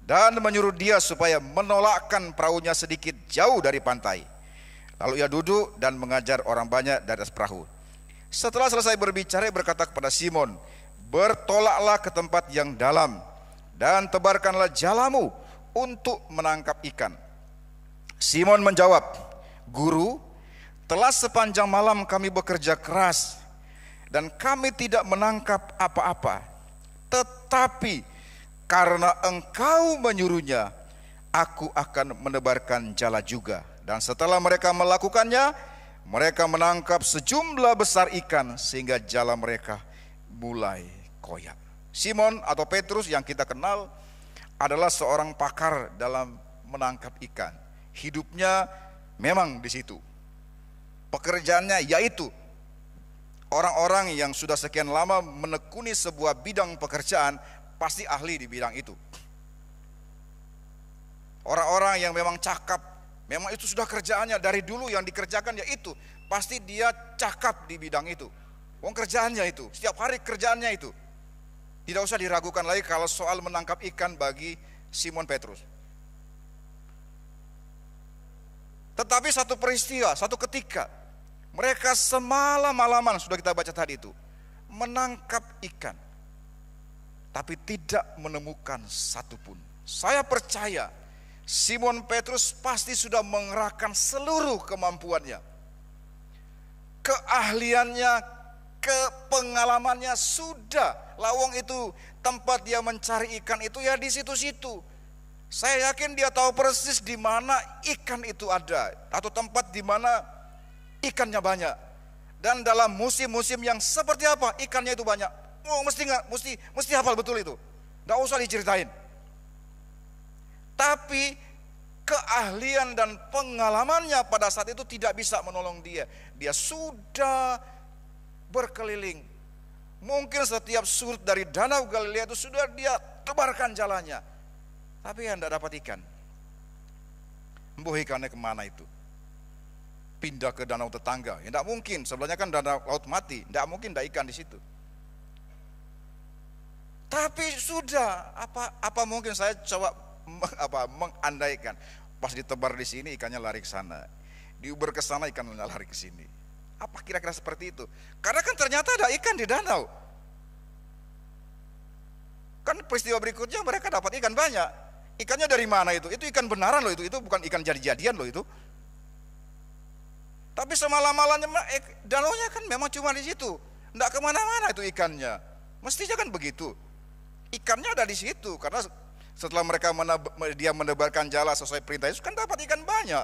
dan menyuruh dia supaya menolakkan perahunya sedikit jauh dari pantai. Lalu ia duduk dan mengajar orang banyak dari atas perahu. Setelah selesai berbicara, berkata kepada Simon, bertolaklah ke tempat yang dalam dan tebarkanlah jalamu untuk menangkap ikan. Simon menjawab, Guru, telah sepanjang malam kami bekerja keras dan kami tidak menangkap apa-apa. Tetapi karena engkau menyuruhnya, aku akan menebarkan jala juga. Dan setelah mereka melakukannya, mereka menangkap sejumlah besar ikan sehingga jala mereka mulai koyak. Simon atau Petrus yang kita kenal adalah seorang pakar dalam menangkap ikan. Hidupnya memang di situ. Pekerjaannya yaitu orang-orang yang sudah sekian lama menekuni sebuah bidang pekerjaan pasti ahli di bidang itu. Orang-orang yang memang cakap, memang itu sudah kerjaannya dari dulu yang dikerjakan yaitu, pasti dia cakap di bidang itu. Wong kerjaannya itu, setiap hari kerjaannya itu. Tidak usah diragukan lagi kalau soal menangkap ikan bagi Simon Petrus. Tetapi satu peristiwa, satu ketika, mereka semalam-malaman sudah kita baca tadi itu, menangkap ikan. Tapi tidak menemukan satupun. Saya percaya Simon Petrus pasti sudah mengerahkan seluruh kemampuannya, keahliannya, kepengalamannya sudah. Lawang itu tempat dia mencari ikan itu ya di situ-situ. Saya yakin dia tahu persis di mana ikan itu ada atau tempat di mana ikannya banyak. Dan dalam musim-musim yang seperti apa ikannya itu banyak. Oh, mesti hafal betul itu. Nggak usah diceritain. Tapi keahlian dan pengalamannya pada saat itu tidak bisa menolong dia. Dia sudah berkeliling. Mungkin setiap sudut dari danau Galilea itu sudah dia tebarkan jalannya. Tapi tidak dapat ikan. Embuh ikannya kemana itu? Pindah ke danau tetangga. Ya tidak mungkin, sebelahnya kan danau laut mati. Tidak mungkin ada ikan di situ. Tapi sudah, apa mungkin saya coba mengandaikan, pas ditebar di sini ikannya lari ke sana, diuber ke sana ikannya lari ke sini. Apa kira-kira seperti itu? Karena kan ternyata ada ikan di danau. Kan peristiwa berikutnya mereka dapat ikan banyak. Ikannya dari mana itu? Itu ikan benaran loh itu bukan ikan jadi-jadian loh itu. Tapi semalam-malamnya danaunya kan memang cuma di situ, enggak kemana-mana itu ikannya. Mestinya kan begitu. Ikannya ada di situ karena setelah dia menebarkan jala sesuai perintah Yesus kan dapat ikan banyak.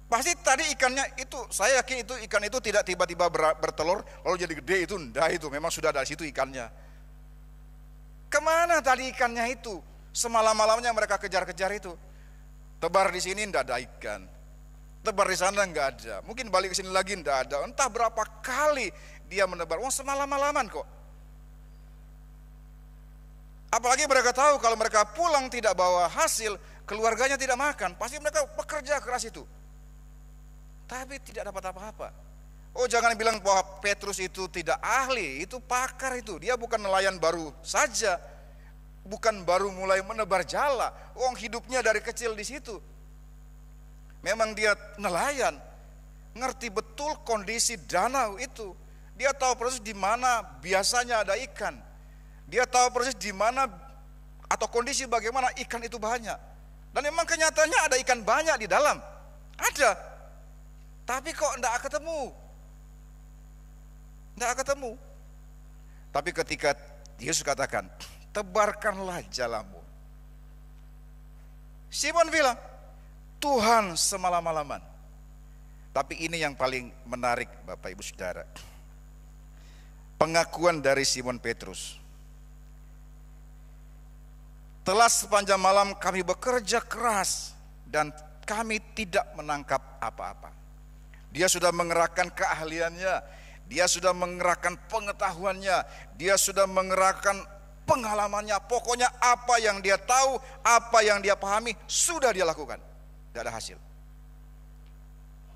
Pasti tadi ikannya itu, saya yakin itu ikan itu tidak tiba-tiba bertelur lalu jadi gede itu, enggak, itu memang sudah ada di situ ikannya. Kemana tadi ikannya itu? Semalam-malamnya mereka kejar-kejar itu. Tebar di sini enggak ada ikan. Tebar di sana enggak ada. Mungkin balik ke sini lagi enggak ada. Entah berapa kali dia menebar. Wah, semalam-malaman kok. Apalagi mereka tahu kalau mereka pulang tidak bawa hasil, keluarganya tidak makan, pasti mereka bekerja keras itu. Tapi tidak dapat apa-apa. Oh, jangan bilang bahwa Petrus itu tidak ahli, itu pakar itu. Dia bukan nelayan baru saja, bukan baru mulai menebar jala. Hidupnya dari kecil di situ. Memang dia nelayan, ngerti betul kondisi danau itu. Dia tahu persis di mana biasanya ada ikan. Dia tahu persis di mana atau kondisi bagaimana ikan itu banyak. Dan memang kenyataannya ada ikan banyak di dalam. Ada. Tapi kok enggak ketemu. Enggak ketemu. Tapi ketika Yesus katakan, tebarkanlah jalamu. Simon bilang, Tuhan semalam-malaman. Tapi ini yang paling menarik Bapak Ibu Saudara. Pengakuan dari Simon Petrus. Telah sepanjang malam kami bekerja keras dan kami tidak menangkap apa-apa. Dia sudah mengerahkan keahliannya, dia sudah mengerahkan pengetahuannya, dia sudah mengerahkan pengalamannya. Pokoknya apa yang dia tahu, apa yang dia pahami sudah dia lakukan. Tidak ada hasil.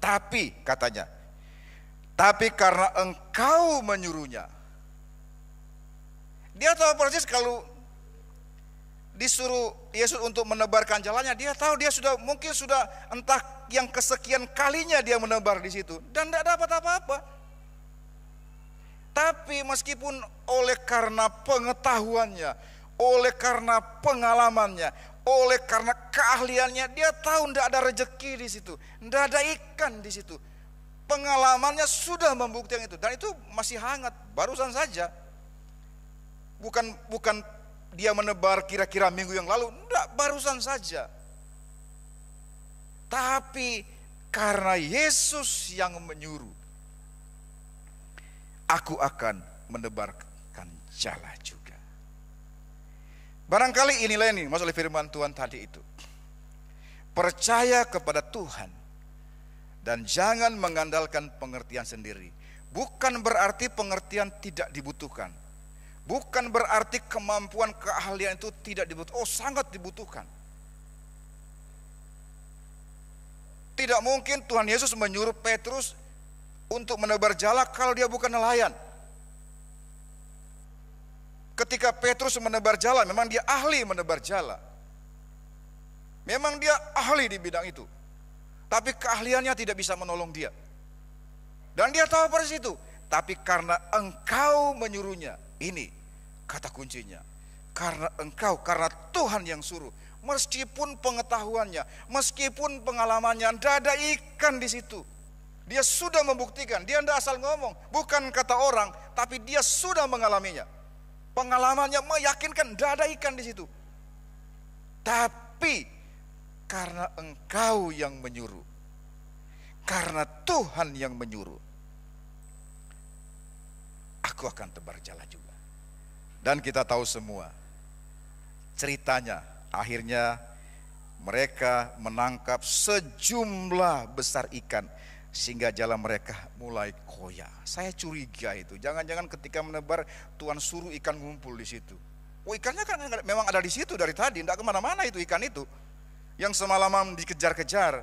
Tapi katanya, tapi karena engkau menyuruhnya. Dia tahu persis kalau disuruh Yesus untuk menebarkan jalannya, dia tahu dia sudah mungkin sudah entah yang kesekian kalinya dia menebar di situ dan tidak dapat apa-apa. Tapi meskipun oleh karena pengetahuannya, oleh karena pengalamannya, oleh karena keahliannya, dia tahu tidak ada rezeki di situ, tidak ada ikan di situ. Pengalamannya sudah membuktikan itu dan itu masih hangat, barusan saja. Bukan dia menebar kira-kira minggu yang lalu, enggak, barusan saja. Tapi karena Yesus yang menyuruh, aku akan menebarkan jala juga. Barangkali inilah ini maksud firman Tuhan tadi itu. Percaya kepada Tuhan dan jangan mengandalkan pengertian sendiri. Bukan berarti pengertian tidak dibutuhkan. Bukan berarti kemampuan keahlian itu tidak dibutuhkan. Oh, sangat dibutuhkan. Tidak mungkin Tuhan Yesus menyuruh Petrus untuk menebar jala kalau dia bukan nelayan. Ketika Petrus menebar jala, memang dia ahli menebar jala. Memang dia ahli di bidang itu. Tapi keahliannya tidak bisa menolong dia. Dan dia tahu persis itu. Tapi karena engkau menyuruhnya, ini kata kuncinya. Karena engkau, karena Tuhan yang suruh. Meskipun pengetahuannya, meskipun pengalamannya, tidak ada ikan di situ. Dia sudah membuktikan, dia tidak asal ngomong. Bukan kata orang, tapi dia sudah mengalaminya. Pengalamannya meyakinkan, tidak ada ikan di situ. Tapi karena engkau yang menyuruh, karena Tuhan yang menyuruh, aku akan tebar jala juga. Dan kita tahu semua ceritanya, akhirnya mereka menangkap sejumlah besar ikan sehingga jala mereka mulai koyak. Saya curiga itu, jangan-jangan ketika menebar Tuhan suruh ikan ngumpul di situ. Oh, ikannya kan memang ada di situ dari tadi, tidak kemana-mana itu ikan itu yang semalaman dikejar-kejar.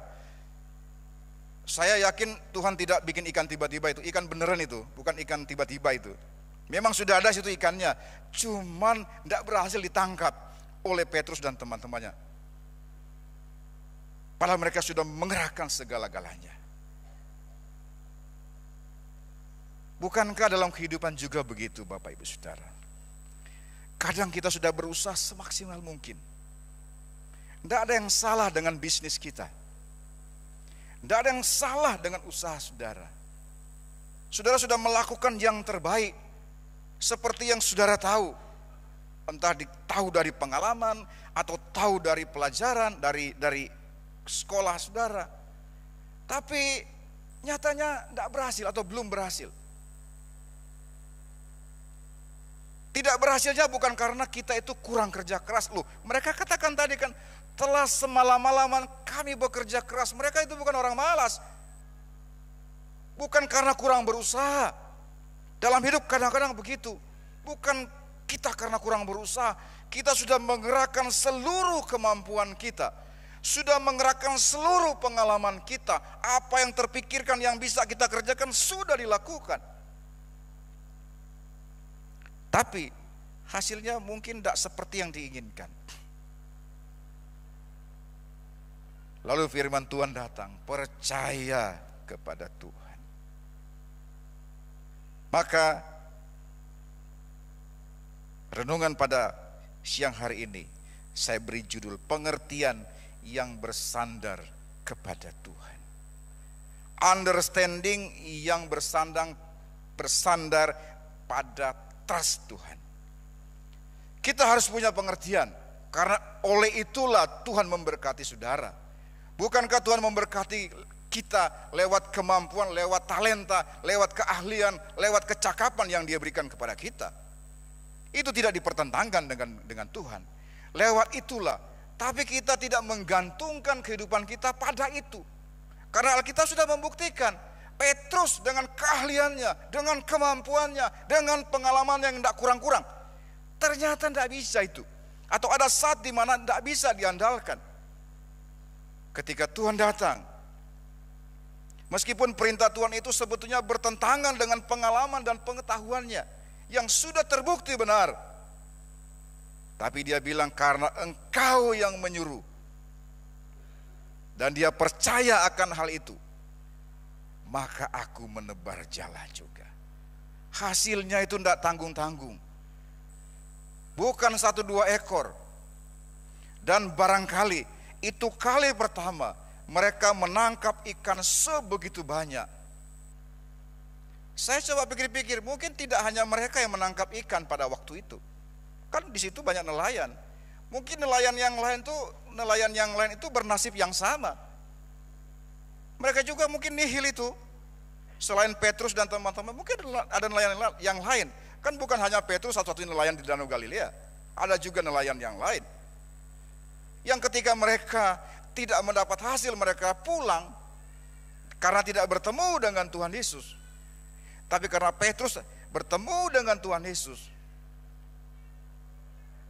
Saya yakin Tuhan tidak bikin ikan tiba-tiba itu, ikan beneran itu, bukan ikan tiba-tiba itu. Memang sudah ada situ ikannya, cuman tidak berhasil ditangkap oleh Petrus dan teman-temannya. Padahal mereka sudah mengerahkan segala-galanya. Bukankah dalam kehidupan juga begitu Bapak Ibu Saudara? Kadang kita sudah berusaha semaksimal mungkin. Tidak ada yang salah dengan bisnis kita. Tidak ada yang salah dengan usaha saudara. Saudara sudah melakukan yang terbaik. Seperti yang saudara tahu, entah tahu dari pengalaman atau tahu dari pelajaran, dari sekolah saudara. Tapi nyatanya tidak berhasil atau belum berhasil. Tidak berhasilnya bukan karena kita itu kurang kerja keras. Loh, mereka katakan tadi kan, telah semalam-malaman kami bekerja keras. Mereka itu bukan orang malas. Bukan karena kurang berusaha. Dalam hidup kadang-kadang begitu. Bukan kita karena kurang berusaha. Kita sudah mengerahkan seluruh kemampuan kita. Sudah mengerahkan seluruh pengalaman kita. Apa yang terpikirkan yang bisa kita kerjakan sudah dilakukan. Tapi hasilnya mungkin tidak seperti yang diinginkan. Lalu firman Tuhan datang, percaya kepada Tuhan. Maka renungan pada siang hari ini saya beri judul pengertian yang bersandar kepada Tuhan. Understanding yang bersandar pada trust Tuhan. Kita harus punya pengertian, karena oleh itulah Tuhan memberkati saudara. Bukankah Tuhan memberkati kita lewat kemampuan, lewat talenta, lewat keahlian, lewat kecakapan yang Dia berikan kepada kita? Itu tidak dipertentangkan dengan Tuhan. Lewat itulah, tapi kita tidak menggantungkan kehidupan kita pada itu. Karena Alkitab sudah membuktikan, Petrus dengan keahliannya, dengan kemampuannya, dengan pengalaman yang tidak kurang-kurang, ternyata tidak bisa itu. Atau ada saat di mana tidak bisa diandalkan. Ketika Tuhan datang, meskipun perintah Tuhan itu sebetulnya bertentangan dengan pengalaman dan pengetahuannya yang sudah terbukti benar, tapi Dia bilang, karena Engkau yang menyuruh, dan dia percaya akan hal itu, maka aku menebar jala juga. Hasilnya itu tidak tanggung-tanggung, bukan 1-2 ekor. Dan barangkali itu kali pertama mereka menangkap ikan sebegitu banyak. Saya coba pikir-pikir, mungkin tidak hanya mereka yang menangkap ikan pada waktu itu. Kan di situ banyak nelayan. Mungkin nelayan yang lain itu bernasib yang sama. Mereka juga mungkin nihil itu. Selain Petrus dan teman-teman, mungkin ada nelayan yang lain. Kan bukan hanya Petrus satu-satunya nelayan di Danau Galilea. Ada juga nelayan yang lain. Yang ketika mereka tidak mendapat hasil, mereka pulang karena tidak bertemu dengan Tuhan Yesus. Tapi karena Petrus bertemu dengan Tuhan Yesus,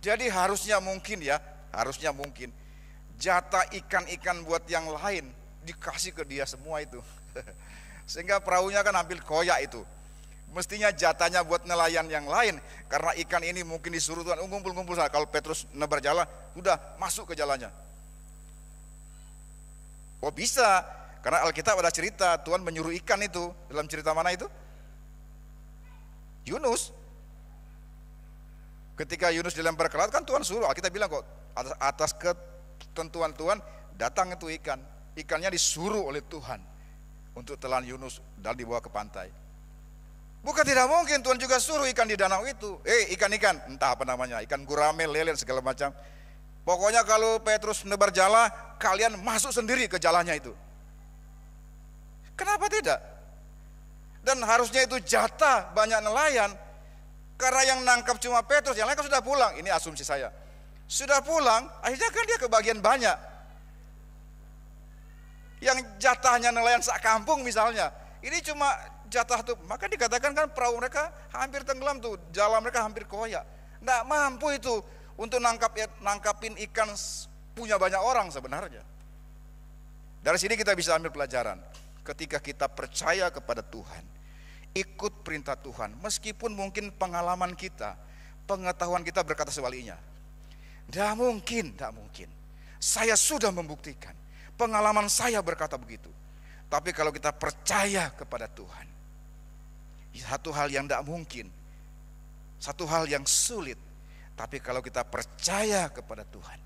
jadi harusnya mungkin jatah ikan-ikan buat yang lain dikasih ke dia semua itu. Sehingga perahunya kan hampir koyak itu. Mestinya jatahnya buat nelayan yang lain, karena ikan ini mungkin disuruh Tuhan ngumpul-ngumpul. Kalau Petrus nebar jala, udah masuk ke jalannya. Oh bisa, karena Alkitab ada cerita Tuhan menyuruh ikan itu. Dalam cerita mana itu? Yunus. Ketika Yunus dilempar ke laut, kan Tuhan suruh. Alkitab bilang kok, atas ketentuan Tuhan datang itu ikan. Ikannya disuruh oleh Tuhan untuk telan Yunus dan dibawa ke pantai. Bukan tidak mungkin Tuhan juga suruh ikan di danau itu. Ikan-ikan, entah apa namanya, ikan gurame, lele, segala macam. Pokoknya kalau Petrus nebar jala, kalian masuk sendiri ke jalannya itu. Kenapa tidak? Dan harusnya itu jatah banyak nelayan. Karena yang nangkap cuma Petrus, yang lain kan sudah pulang. Ini asumsi saya. Sudah pulang, akhirnya kan dia kebagian banyak. Yang jatahnya nelayan sak kampung misalnya, ini cuma jatah tuh. Maka dikatakan kan perahu mereka hampir tenggelam tuh, jalan mereka hampir koyak. Nggak mampu itu untuk nangkapin ikan punya banyak orang sebenarnya. Dari sini kita bisa ambil pelajaran. Ketika kita percaya kepada Tuhan, ikut perintah Tuhan, meskipun mungkin pengalaman kita, pengetahuan kita berkata sebaliknya. Tidak mungkin. Saya sudah membuktikan, pengalaman saya berkata begitu. Tapi kalau kita percaya kepada Tuhan, satu hal yang tidak mungkin, satu hal yang sulit. Tapi kalau kita percaya kepada Tuhan,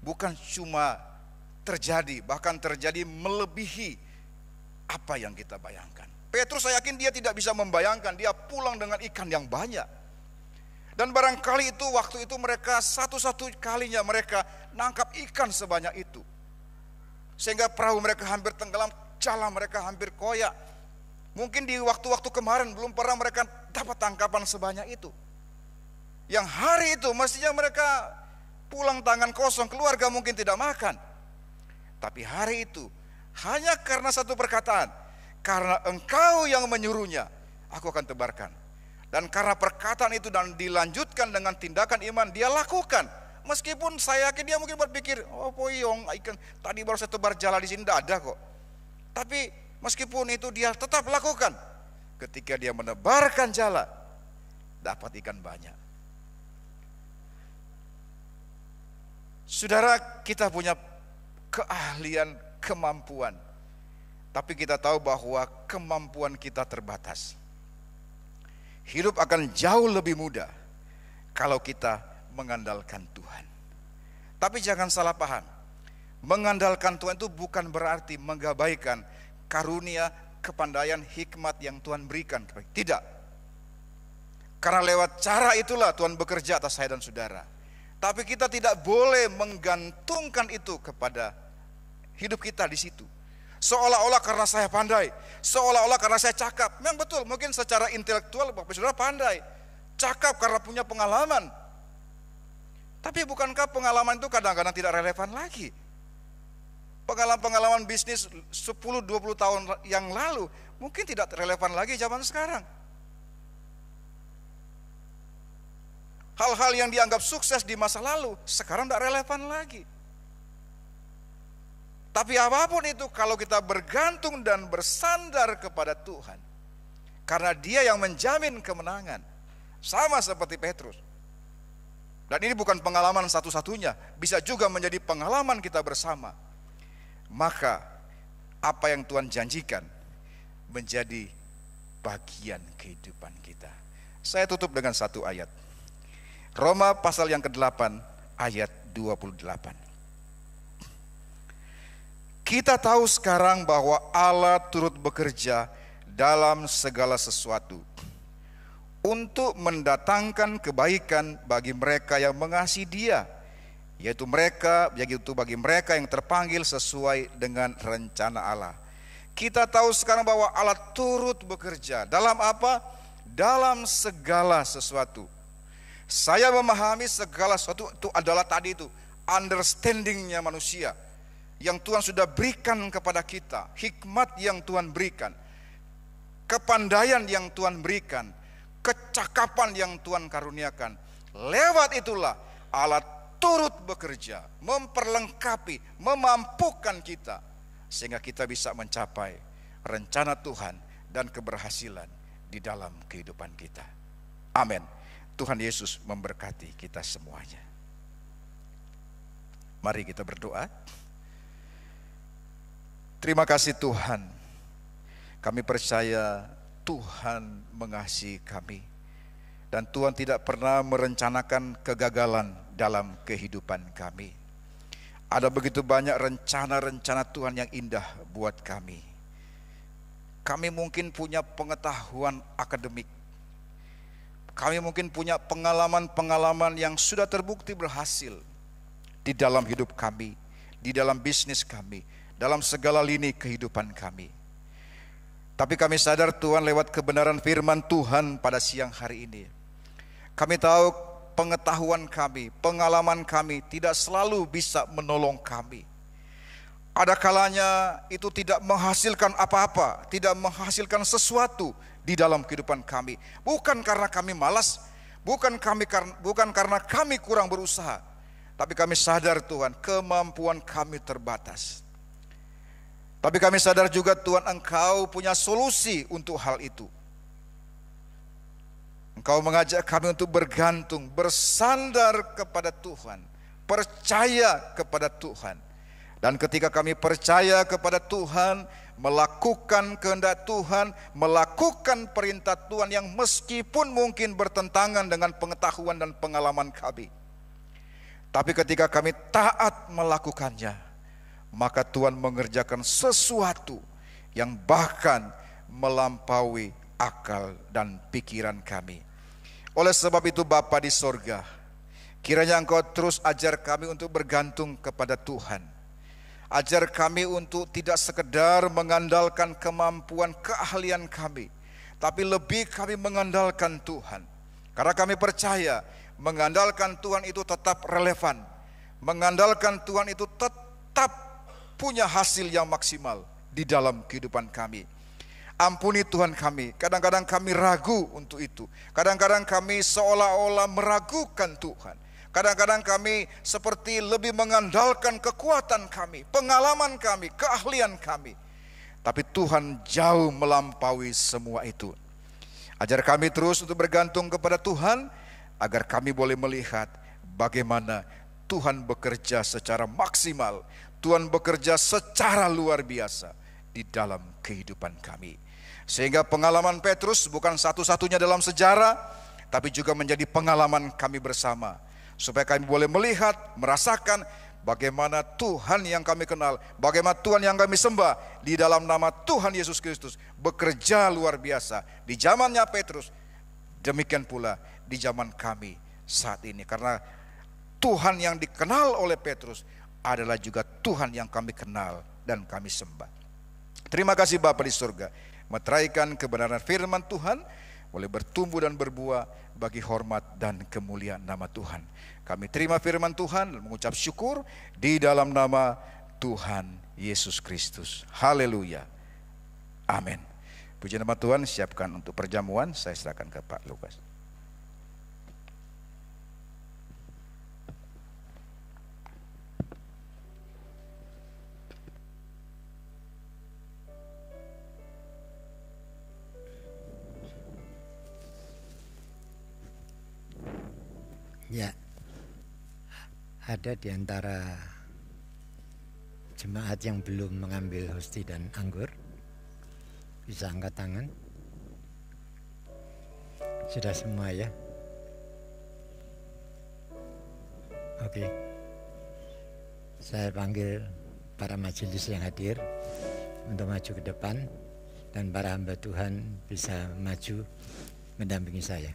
bukan cuma terjadi, bahkan terjadi melebihi apa yang kita bayangkan. Petrus, saya yakin dia tidak bisa membayangkan, dia pulang dengan ikan yang banyak. Dan barangkali itu waktu itu mereka satu-satu kalinya mereka nangkap ikan sebanyak itu. Sehingga perahu mereka hampir tenggelam, jala mereka hampir koyak. Mungkin di waktu-waktu kemarin belum pernah mereka dapat tangkapan sebanyak itu. Yang hari itu mestinya mereka pulang tangan kosong, keluarga mungkin tidak makan. Tapi hari itu hanya karena satu perkataan, karena Engkau yang menyuruhnya, aku akan tebarkan. Dan karena perkataan itu dan dilanjutkan dengan tindakan iman, dia lakukan. Meskipun saya yakin dia mungkin berpikir, oh poyong, ikan tadi baru saya tebar jala di sini, tidak ada kok. Tapi meskipun itu dia tetap lakukan. Ketika dia menebarkan jala, dapat ikan banyak. Saudara, kita punya keahlian, kemampuan. Tapi kita tahu bahwa kemampuan kita terbatas. Hidup akan jauh lebih mudah kalau kita mengandalkan Tuhan. Tapi jangan salah paham. Mengandalkan Tuhan itu bukan berarti mengabaikan karunia, kepandaian, hikmat yang Tuhan berikan. Tidak. Karena lewat cara itulah Tuhan bekerja atas saya dan saudara. Tapi kita tidak boleh menggantungkan itu kepada hidup kita di situ. Seolah-olah karena saya pandai, seolah-olah karena saya cakap. Memang betul, mungkin secara intelektual Bapak Saudara pandai, cakap karena punya pengalaman. Tapi bukankah pengalaman itu kadang-kadang tidak relevan lagi? Pengalaman bisnis 10-20 tahun yang lalu mungkin tidak relevan lagi zaman sekarang. Hal-hal yang dianggap sukses di masa lalu sekarang tidak relevan lagi. Tapi apapun itu, kalau kita bergantung dan bersandar kepada Tuhan, karena Dia yang menjamin kemenangan, sama seperti Petrus. Dan ini bukan pengalaman satu-satunya, bisa juga menjadi pengalaman kita bersama. Maka apa yang Tuhan janjikan menjadi bagian kehidupan kita. Saya tutup dengan satu ayat. Roma pasal yang ke-8 ayat 28. Kita tahu sekarang bahwa Allah turut bekerja dalam segala sesuatu untuk mendatangkan kebaikan bagi mereka yang mengasihi Dia, yaitu bagi mereka yang terpanggil sesuai dengan rencana Allah. Kita tahu sekarang bahwa Allah turut bekerja dalam apa? Dalam segala sesuatu. Saya memahami segala sesuatu itu adalah tadi itu understandingnya manusia yang Tuhan sudah berikan kepada kita, hikmat yang Tuhan berikan, kepandaian yang Tuhan berikan, kecakapan yang Tuhan karuniakan. Lewat itulah Allah turut bekerja, memperlengkapi, memampukan kita, sehingga kita bisa mencapai rencana Tuhan dan keberhasilan di dalam kehidupan kita. Amin. Tuhan Yesus memberkati kita semuanya. Mari kita berdoa. Terima kasih Tuhan. Kami percaya Tuhan mengasihi kami. Dan Tuhan tidak pernah merencanakan kegagalan dalam kehidupan kami. Ada begitu banyak rencana-rencana Tuhan yang indah buat kami. Kami mungkin punya pengetahuan akademik. Kami mungkin punya pengalaman-pengalaman yang sudah terbukti berhasil di dalam hidup kami, di dalam bisnis kami, dalam segala lini kehidupan kami. Tapi kami sadar Tuhan lewat kebenaran firman Tuhan pada siang hari ini, kami tahu pengetahuan kami, pengalaman kami tidak selalu bisa menolong kami. Ada kalanya itu tidak menghasilkan apa-apa, tidak menghasilkan sesuatu di dalam kehidupan kami. Bukan karena kami malas, bukan karena kami kurang berusaha, tapi kami sadar Tuhan kemampuan kami terbatas. Tapi kami sadar juga Tuhan Engkau punya solusi untuk hal itu. Engkau mengajak kami untuk bergantung, bersandar kepada Tuhan, percaya kepada Tuhan. Dan ketika kami percaya kepada Tuhan, melakukan kehendak Tuhan, melakukan perintah Tuhan yang meskipun mungkin bertentangan dengan pengetahuan dan pengalaman kami, tapi ketika kami taat melakukannya, maka Tuhan mengerjakan sesuatu yang bahkan melampaui akal dan pikiran kami. Oleh sebab itu Bapa di sorga, kiranya Engkau terus ajar kami untuk bergantung kepada Tuhan. Ajar kami untuk tidak sekedar mengandalkan kemampuan keahlian kami, tapi lebih kami mengandalkan Tuhan. Karena kami percaya mengandalkan Tuhan itu tetap relevan, mengandalkan Tuhan itu tetap punya hasil yang maksimal di dalam kehidupan kami. Ampuni Tuhan kami, kadang-kadang kami ragu untuk itu. Kadang-kadang kami seolah-olah meragukan Tuhan. Kadang-kadang kami seperti lebih mengandalkan kekuatan kami, pengalaman kami, keahlian kami. Tapi Tuhan jauh melampaui semua itu. Ajar kami terus untuk bergantung kepada Tuhan, agar kami boleh melihat bagaimana Tuhan bekerja secara maksimal. Tuhan bekerja secara luar biasa di dalam kehidupan kami. Sehingga pengalaman Petrus bukan satu-satunya dalam sejarah, tapi juga menjadi pengalaman kami bersama. Supaya kami boleh melihat, merasakan bagaimana Tuhan yang kami kenal, bagaimana Tuhan yang kami sembah di dalam nama Tuhan Yesus Kristus bekerja luar biasa di zamannya Petrus. Demikian pula di zaman kami saat ini. Karena Tuhan yang dikenal oleh Petrus adalah juga Tuhan yang kami kenal dan kami sembah. Terima kasih Bapa di surga, meteraikan kebenaran firman Tuhan boleh bertumbuh dan berbuah bagi hormat dan kemuliaan nama Tuhan. Kami terima firman Tuhan dan mengucap syukur di dalam nama Tuhan Yesus Kristus. Haleluya. Amin. Puji nama Tuhan. Siapkan untuk perjamuan. Saya serahkan ke Pak Lukas. Ya, ada di antara jemaat yang belum mengambil hosti dan anggur, bisa angkat tangan. Sudah semua ya? Oke. Saya panggil para majelis yang hadir untuk maju ke depan, dan para hamba Tuhan bisa maju mendampingi saya.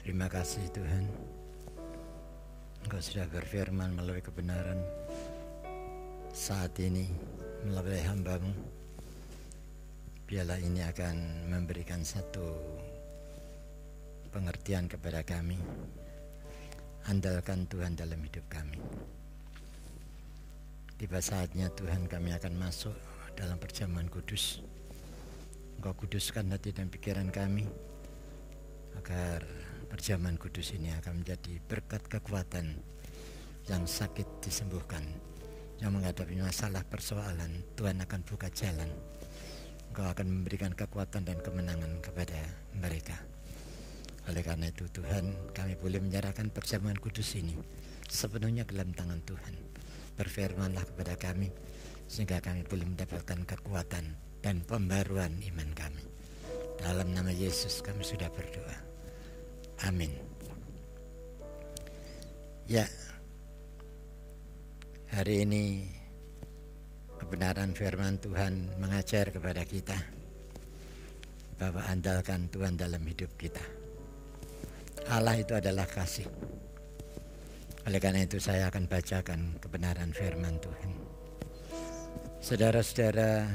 Terima kasih Tuhan, Engkau sudah berfirman melalui kebenaran saat ini melalui hamba-Mu. Biarlah ini akan memberikan satu pengertian kepada kami. Andalkan Tuhan dalam hidup kami. Tiba saatnya Tuhan, kami akan masuk dalam perjamuan kudus. Engkau kuduskan hati dan pikiran kami, agar perjamuan kudus ini akan menjadi berkat kekuatan. Yang sakit disembuhkan, yang menghadapi masalah persoalan Tuhan akan buka jalan. Engkau akan memberikan kekuatan dan kemenangan kepada mereka. Oleh karena itu Tuhan, kami boleh menyerahkan perjamuan kudus ini sepenuhnya ke dalam tangan Tuhan. Berfirmanlah kepada kami, sehingga kami boleh mendapatkan kekuatan dan pembaruan iman kami. Dalam nama Yesus kami sudah berdoa. Amin. Ya, hari ini kebenaran firman Tuhan mengajar kepada kita bahwa andalkan Tuhan dalam hidup kita. Allah itu adalah kasih. Oleh karena itu saya akan bacakan kebenaran firman Tuhan. Saudara-saudara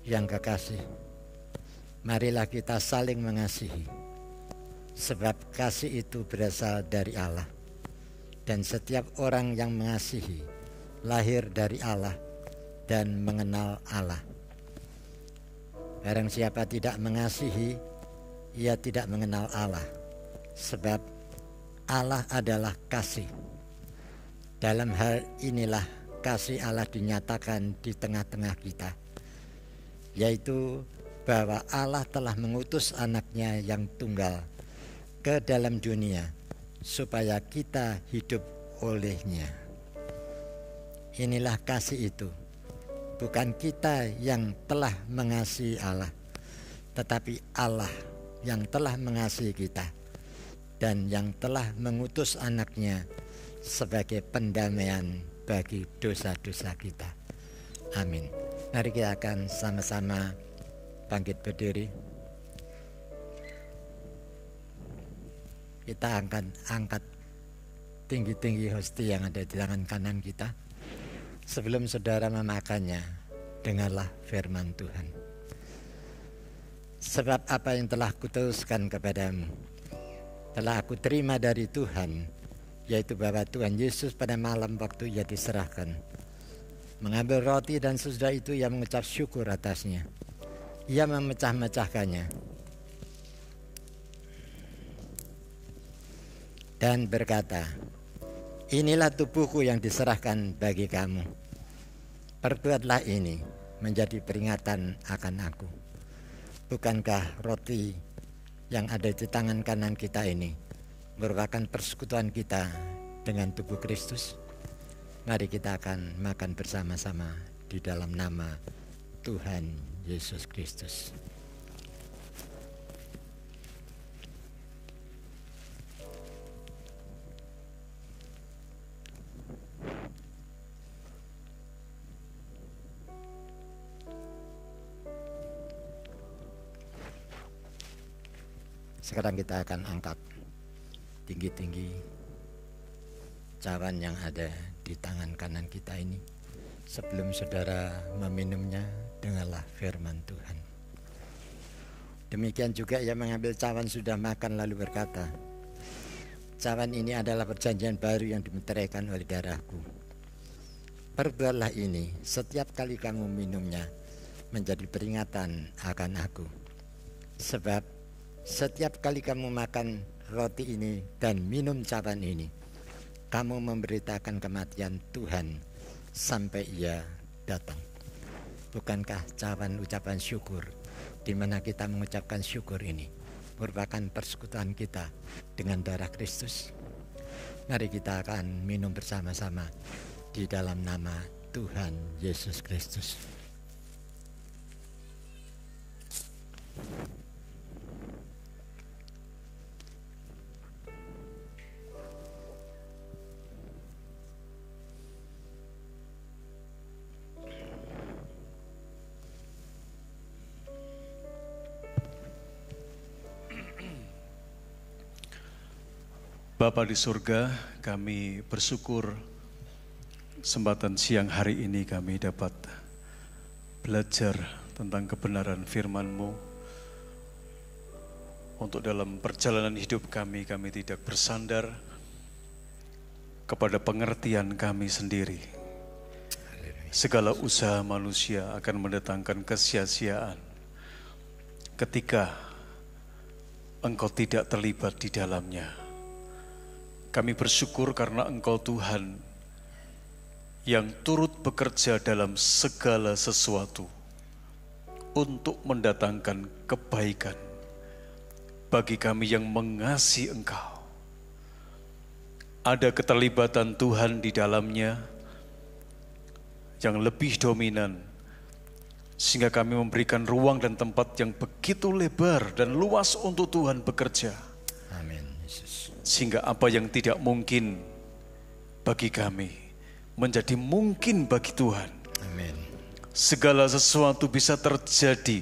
yang kekasih, marilah kita saling mengasihi. Sebab kasih itu berasal dari Allah, dan setiap orang yang mengasihi lahir dari Allah dan mengenal Allah. Barang siapa tidak mengasihi, ia tidak mengenal Allah, sebab Allah adalah kasih. Dalam hal inilah kasih Allah dinyatakan di tengah-tengah kita, yaitu bahwa Allah telah mengutus anaknya yang tunggal ke dalam dunia supaya kita hidup olehnya. Inilah kasih itu, bukan kita yang telah mengasihi Allah, tetapi Allah yang telah mengasihi kita dan yang telah mengutus anaknya sebagai pendamaian bagi dosa-dosa kita. Amin. Mari kita akan sama-sama bangkit berdiri. Kita angkat tinggi-tinggi hosti yang ada di tangan kanan kita. Sebelum saudara memakannya, dengarlah firman Tuhan. Sebab apa yang telah kuteruskan kepadamu, telah aku terima dari Tuhan, yaitu bahwa Tuhan Yesus pada malam waktu ia diserahkan, mengambil roti dan sesudah itu ia mengucap syukur atasnya. Ia memecah-mecahkannya dan berkata, inilah tubuhku yang diserahkan bagi kamu. Perbuatlah ini menjadi peringatan akan aku. Bukankah roti yang ada di tangan kanan kita ini merupakan persekutuan kita dengan tubuh Kristus? Mari kita akan makan bersama-sama di dalam nama Tuhan Yesus Kristus. Sekarang kita akan angkat tinggi-tinggi cawan yang ada di tangan kanan kita ini. Sebelum saudara meminumnya, dengarlah firman Tuhan. Demikian juga ia mengambil cawan sudah makan lalu berkata, cawan ini adalah perjanjian baru yang dimeteraikan oleh darahku. Perbuatlah ini setiap kali kamu minumnya menjadi peringatan akan aku. Sebab setiap kali kamu makan roti ini dan minum cawan ini, kamu memberitakan kematian Tuhan sampai ia datang. Bukankah cawan ucapan syukur, di mana kita mengucapkan syukur ini merupakan persekutuan kita dengan darah Kristus? Mari kita akan minum bersama-sama di dalam nama Tuhan Yesus Kristus. Bapa di surga, kami bersyukur kesempatan siang hari ini kami dapat belajar tentang kebenaran firman-Mu. Untuk dalam perjalanan hidup kami tidak bersandar kepada pengertian kami sendiri. Segala usaha manusia akan mendatangkan kesia-siaan ketika Engkau tidak terlibat di dalamnya. Kami bersyukur karena Engkau Tuhan yang turut bekerja dalam segala sesuatu untuk mendatangkan kebaikan bagi kami yang mengasihi Engkau. Ada keterlibatan Tuhan di dalamnya yang lebih dominan, sehingga kami memberikan ruang dan tempat yang begitu lebar dan luas untuk Tuhan bekerja. Amin, Yesus. Sehingga apa yang tidak mungkin bagi kami menjadi mungkin bagi Tuhan. Amin. Segala sesuatu bisa terjadi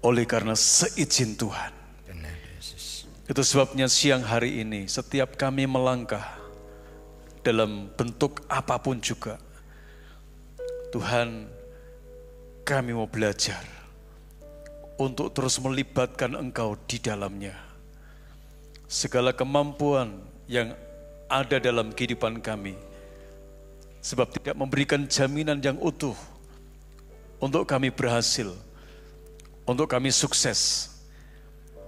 oleh karena seizin Tuhan. Benar, Yesus. Itu sebabnya siang hari ini setiap kami melangkah dalam bentuk apapun juga, Tuhan, kami mau belajar untuk terus melibatkan Engkau di dalamnya. Segala kemampuan yang ada dalam kehidupan kami, sebab tidak memberikan jaminan yang utuh untuk kami berhasil, untuk kami sukses.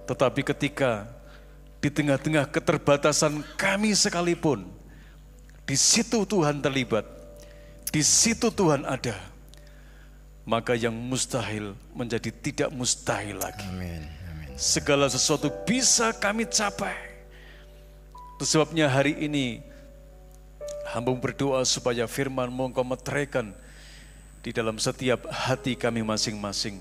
Tetapi ketika di tengah-tengah keterbatasan kami sekalipun, di situ Tuhan terlibat, di situ Tuhan ada, maka yang mustahil menjadi tidak mustahil lagi. Amin. Segala sesuatu bisa kami capai. Itu sebabnya hari ini hamba berdoa supaya firman-Mu Engkau meteraikan di dalam setiap hati kami masing-masing,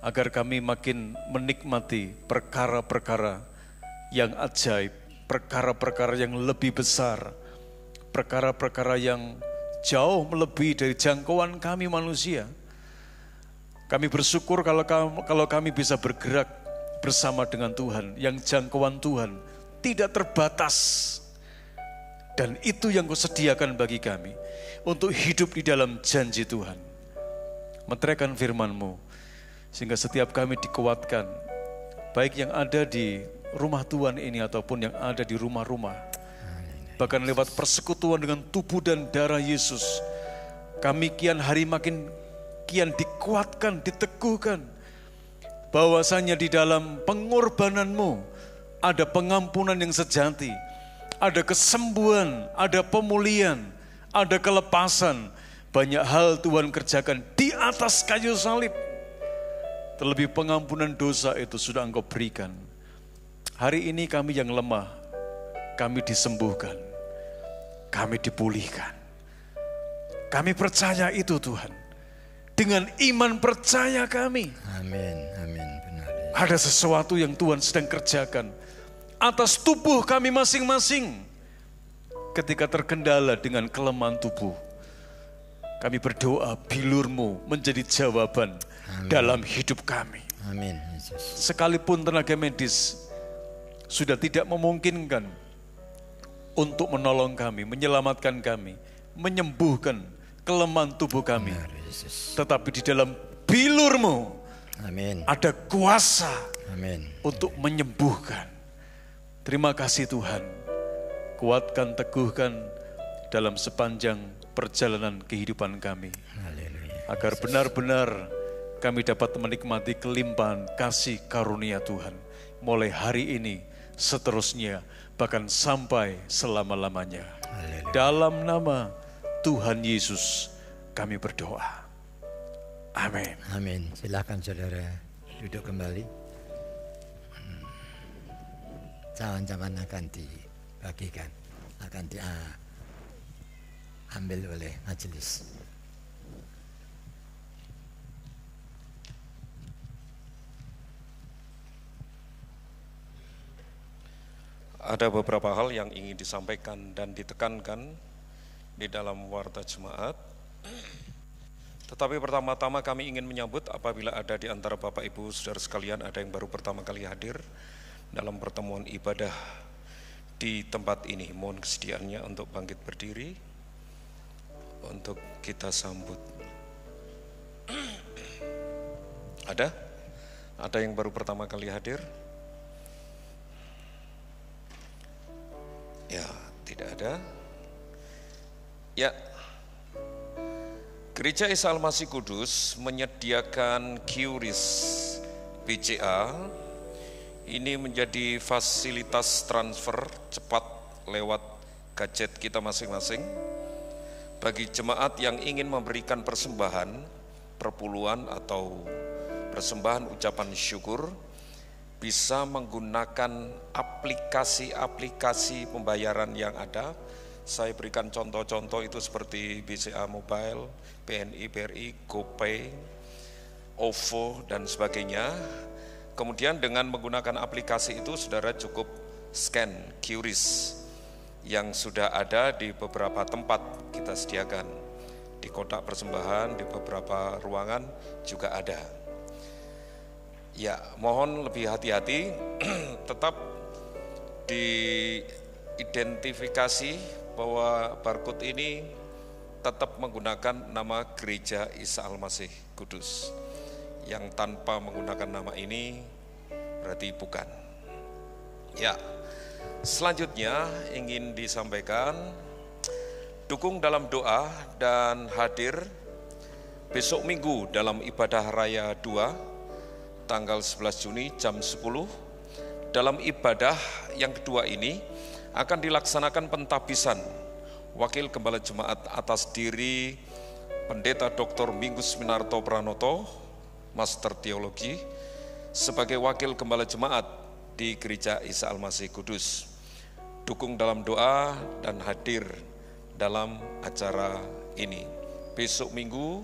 agar kami makin menikmati perkara-perkara yang ajaib, perkara-perkara yang lebih besar, perkara-perkara yang jauh melebihi dari jangkauan kami manusia. Kami bersyukur kalau kami bisa bergerak bersama dengan Tuhan, yang jangkauan Tuhan tidak terbatas. Dan itu yang Kau sediakan bagi kami, untuk hidup di dalam janji Tuhan. Meteraikan firman-Mu, sehingga setiap kami dikuatkan, baik yang ada di rumah Tuhan ini ataupun yang ada di rumah-rumah. Bahkan lewat persekutuan dengan tubuh dan darah Yesus, kami kian hari makin kian dikuatkan, diteguhkan. Bahwasanya di dalam pengorbananmu ada pengampunan yang sejati, ada kesembuhan, ada pemulihan, ada kelepasan. Banyak hal Tuhan kerjakan di atas kayu salib. Terlebih pengampunan dosa itu sudah Engkau berikan. Hari ini kami yang lemah, kami disembuhkan, kami dipulihkan. Kami percaya itu Tuhan. Dengan iman percaya kami. Amin, amin, benar. Ada sesuatu yang Tuhan sedang kerjakan atas tubuh kami masing-masing. Ketika terkendala dengan kelemahan tubuh, kami berdoa bilur-Mu menjadi jawaban dalam hidup kami. Amin, Yesus. Sekalipun tenaga medis sudah tidak memungkinkan untuk menolong kami, menyelamatkan kami, menyembuhkan kelemahan tubuh kami. Benar, Yesus. Tetapi di dalam bilur-Mu Amin. ada kuasa Amin. untuk menyembuhkan. Terima kasih Tuhan. Kuatkan, teguhkan dalam sepanjang perjalanan kehidupan kami. Haleluya. Agar benar-benar kami dapat menikmati kelimpahan kasih karunia Tuhan. Mulai hari ini, seterusnya, bahkan sampai selama-lamanya. Haleluya. Dalam nama Tuhan Yesus kami berdoa. Amin. Amin. Silakan saudara duduk kembali. Cawan-cawan akan dibagikan, akan diambil oleh majelis. Ada beberapa hal yang ingin disampaikan dan ditekankan di dalam warta jemaat. Tetapi pertama-tama kami ingin menyambut apabila ada di antara Bapak Ibu Saudara sekalian ada yang baru pertama kali hadir dalam pertemuan ibadah di tempat ini. Mohon kesediaannya untuk bangkit berdiri untuk kita sambut. Ada? Ada yang baru pertama kali hadir? Ya, tidak ada. Ya, Gereja Isa Al-Masih Kudus menyediakan QRIS BCA. Ini menjadi fasilitas transfer cepat lewat gadget kita masing-masing. Bagi jemaat yang ingin memberikan persembahan, perpuluhan atau persembahan ucapan syukur, bisa menggunakan aplikasi-aplikasi pembayaran yang ada. Saya berikan contoh-contoh itu seperti BCA Mobile, BNI, BRI, GoPay, OVO, dan sebagainya. Kemudian dengan menggunakan aplikasi itu, saudara cukup scan QRIS yang sudah ada di beberapa tempat kita sediakan. Di kotak persembahan, di beberapa ruangan juga ada. Ya, mohon lebih hati-hati, tetap diidentifikasi bahwa barcode ini tetap menggunakan nama Gereja Isa Al-Masih Kudus. Yang tanpa menggunakan nama ini berarti bukan. Ya, selanjutnya ingin disampaikan, dukung dalam doa dan hadir besok Minggu dalam ibadah raya 2 tanggal 11 Juni jam 10. Dalam ibadah yang kedua ini akan dilaksanakan pentabisan Wakil Gembala Jemaat atas diri Pendeta Dr. Mingus Minarto Pranoto, Master Teologi, sebagai Wakil Gembala Jemaat di Gereja Isa Al-Masih Kudus. Dukung dalam doa dan hadir dalam acara ini. Besok Minggu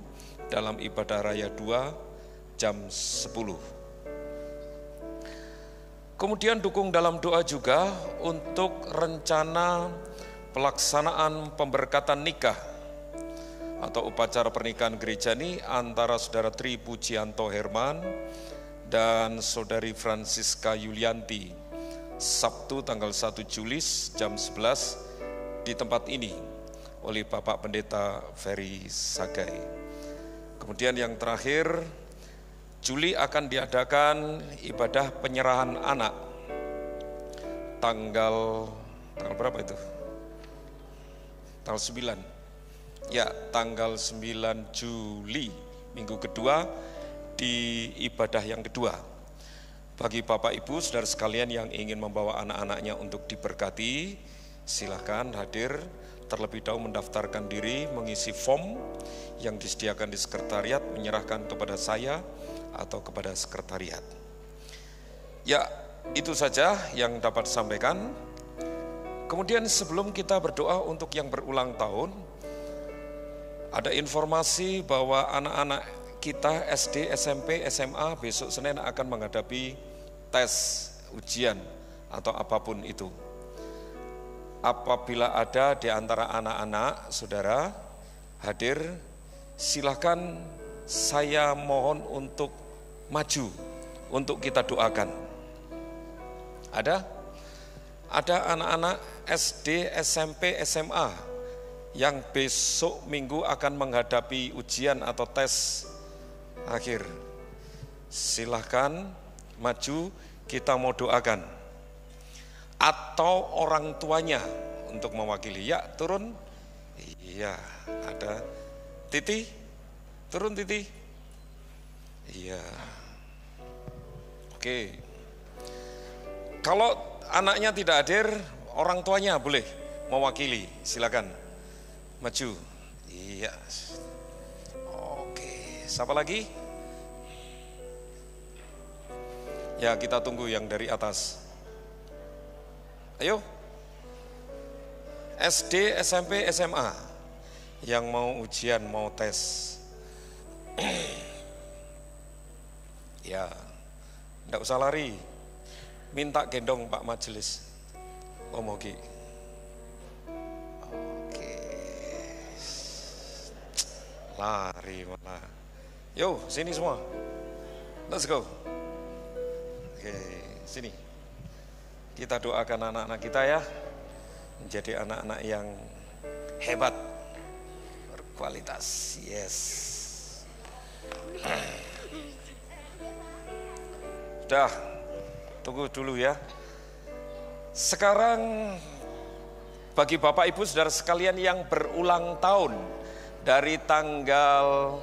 dalam ibadah raya 2 jam 10. Kemudian dukung dalam doa juga untuk rencana pelaksanaan pemberkatan nikah atau upacara pernikahan gereja ini antara Saudara Tri Pujianto Herman dan Saudari Francisca Yulianti, Sabtu tanggal 1 Juli jam 11 di tempat ini oleh Bapak Pendeta Ferry Sagai. Kemudian yang terakhir, Juli akan diadakan ibadah penyerahan anak tanggal berapa itu? Tanggal 9. Ya, tanggal 9 Juli, minggu kedua di ibadah yang kedua. Bagi Bapak Ibu, saudara sekalian yang ingin membawa anak-anaknya untuk diberkati, silakan hadir. Terlebih dahulu mendaftarkan diri, mengisi form yang disediakan di sekretariat, menyerahkan kepada saya atau kepada sekretariat. Ya, itu saja yang dapat disampaikan. Kemudian sebelum kita berdoa untuk yang berulang tahun, ada informasi bahwa anak-anak kita SD, SMP, SMA besok Senin akan menghadapi tes, ujian atau apapun itu. Apabila ada di antara anak-anak saudara hadir, silakan saya mohon untuk maju, untuk kita doakan. Ada anak-anak SD, SMP, SMA yang besok minggu akan menghadapi ujian atau tes akhir. Silahkan maju, kita mau doakan. Atau orang tuanya untuk mewakili. Ya, turun. Iya, ada Titi. Turun Titi. Iya. Oke. Kalau anaknya tidak hadir, orang tuanya boleh mewakili. Silakan maju. Iya. Oke, siapa lagi? Ya, kita tunggu yang dari atas. Ayo, SD, SMP, SMA yang mau ujian, mau tes. Ya, enggak usah lari, minta gendong Pak Majelis. Om Ogi. Oke, lari malah. Yo, sini semua, let's go. Oke, sini. Kita doakan anak-anak kita ya, menjadi anak-anak yang hebat, berkualitas. Yes. Udah, tunggu dulu ya. Sekarang bagi Bapak Ibu Saudara sekalian yang berulang tahun dari tanggal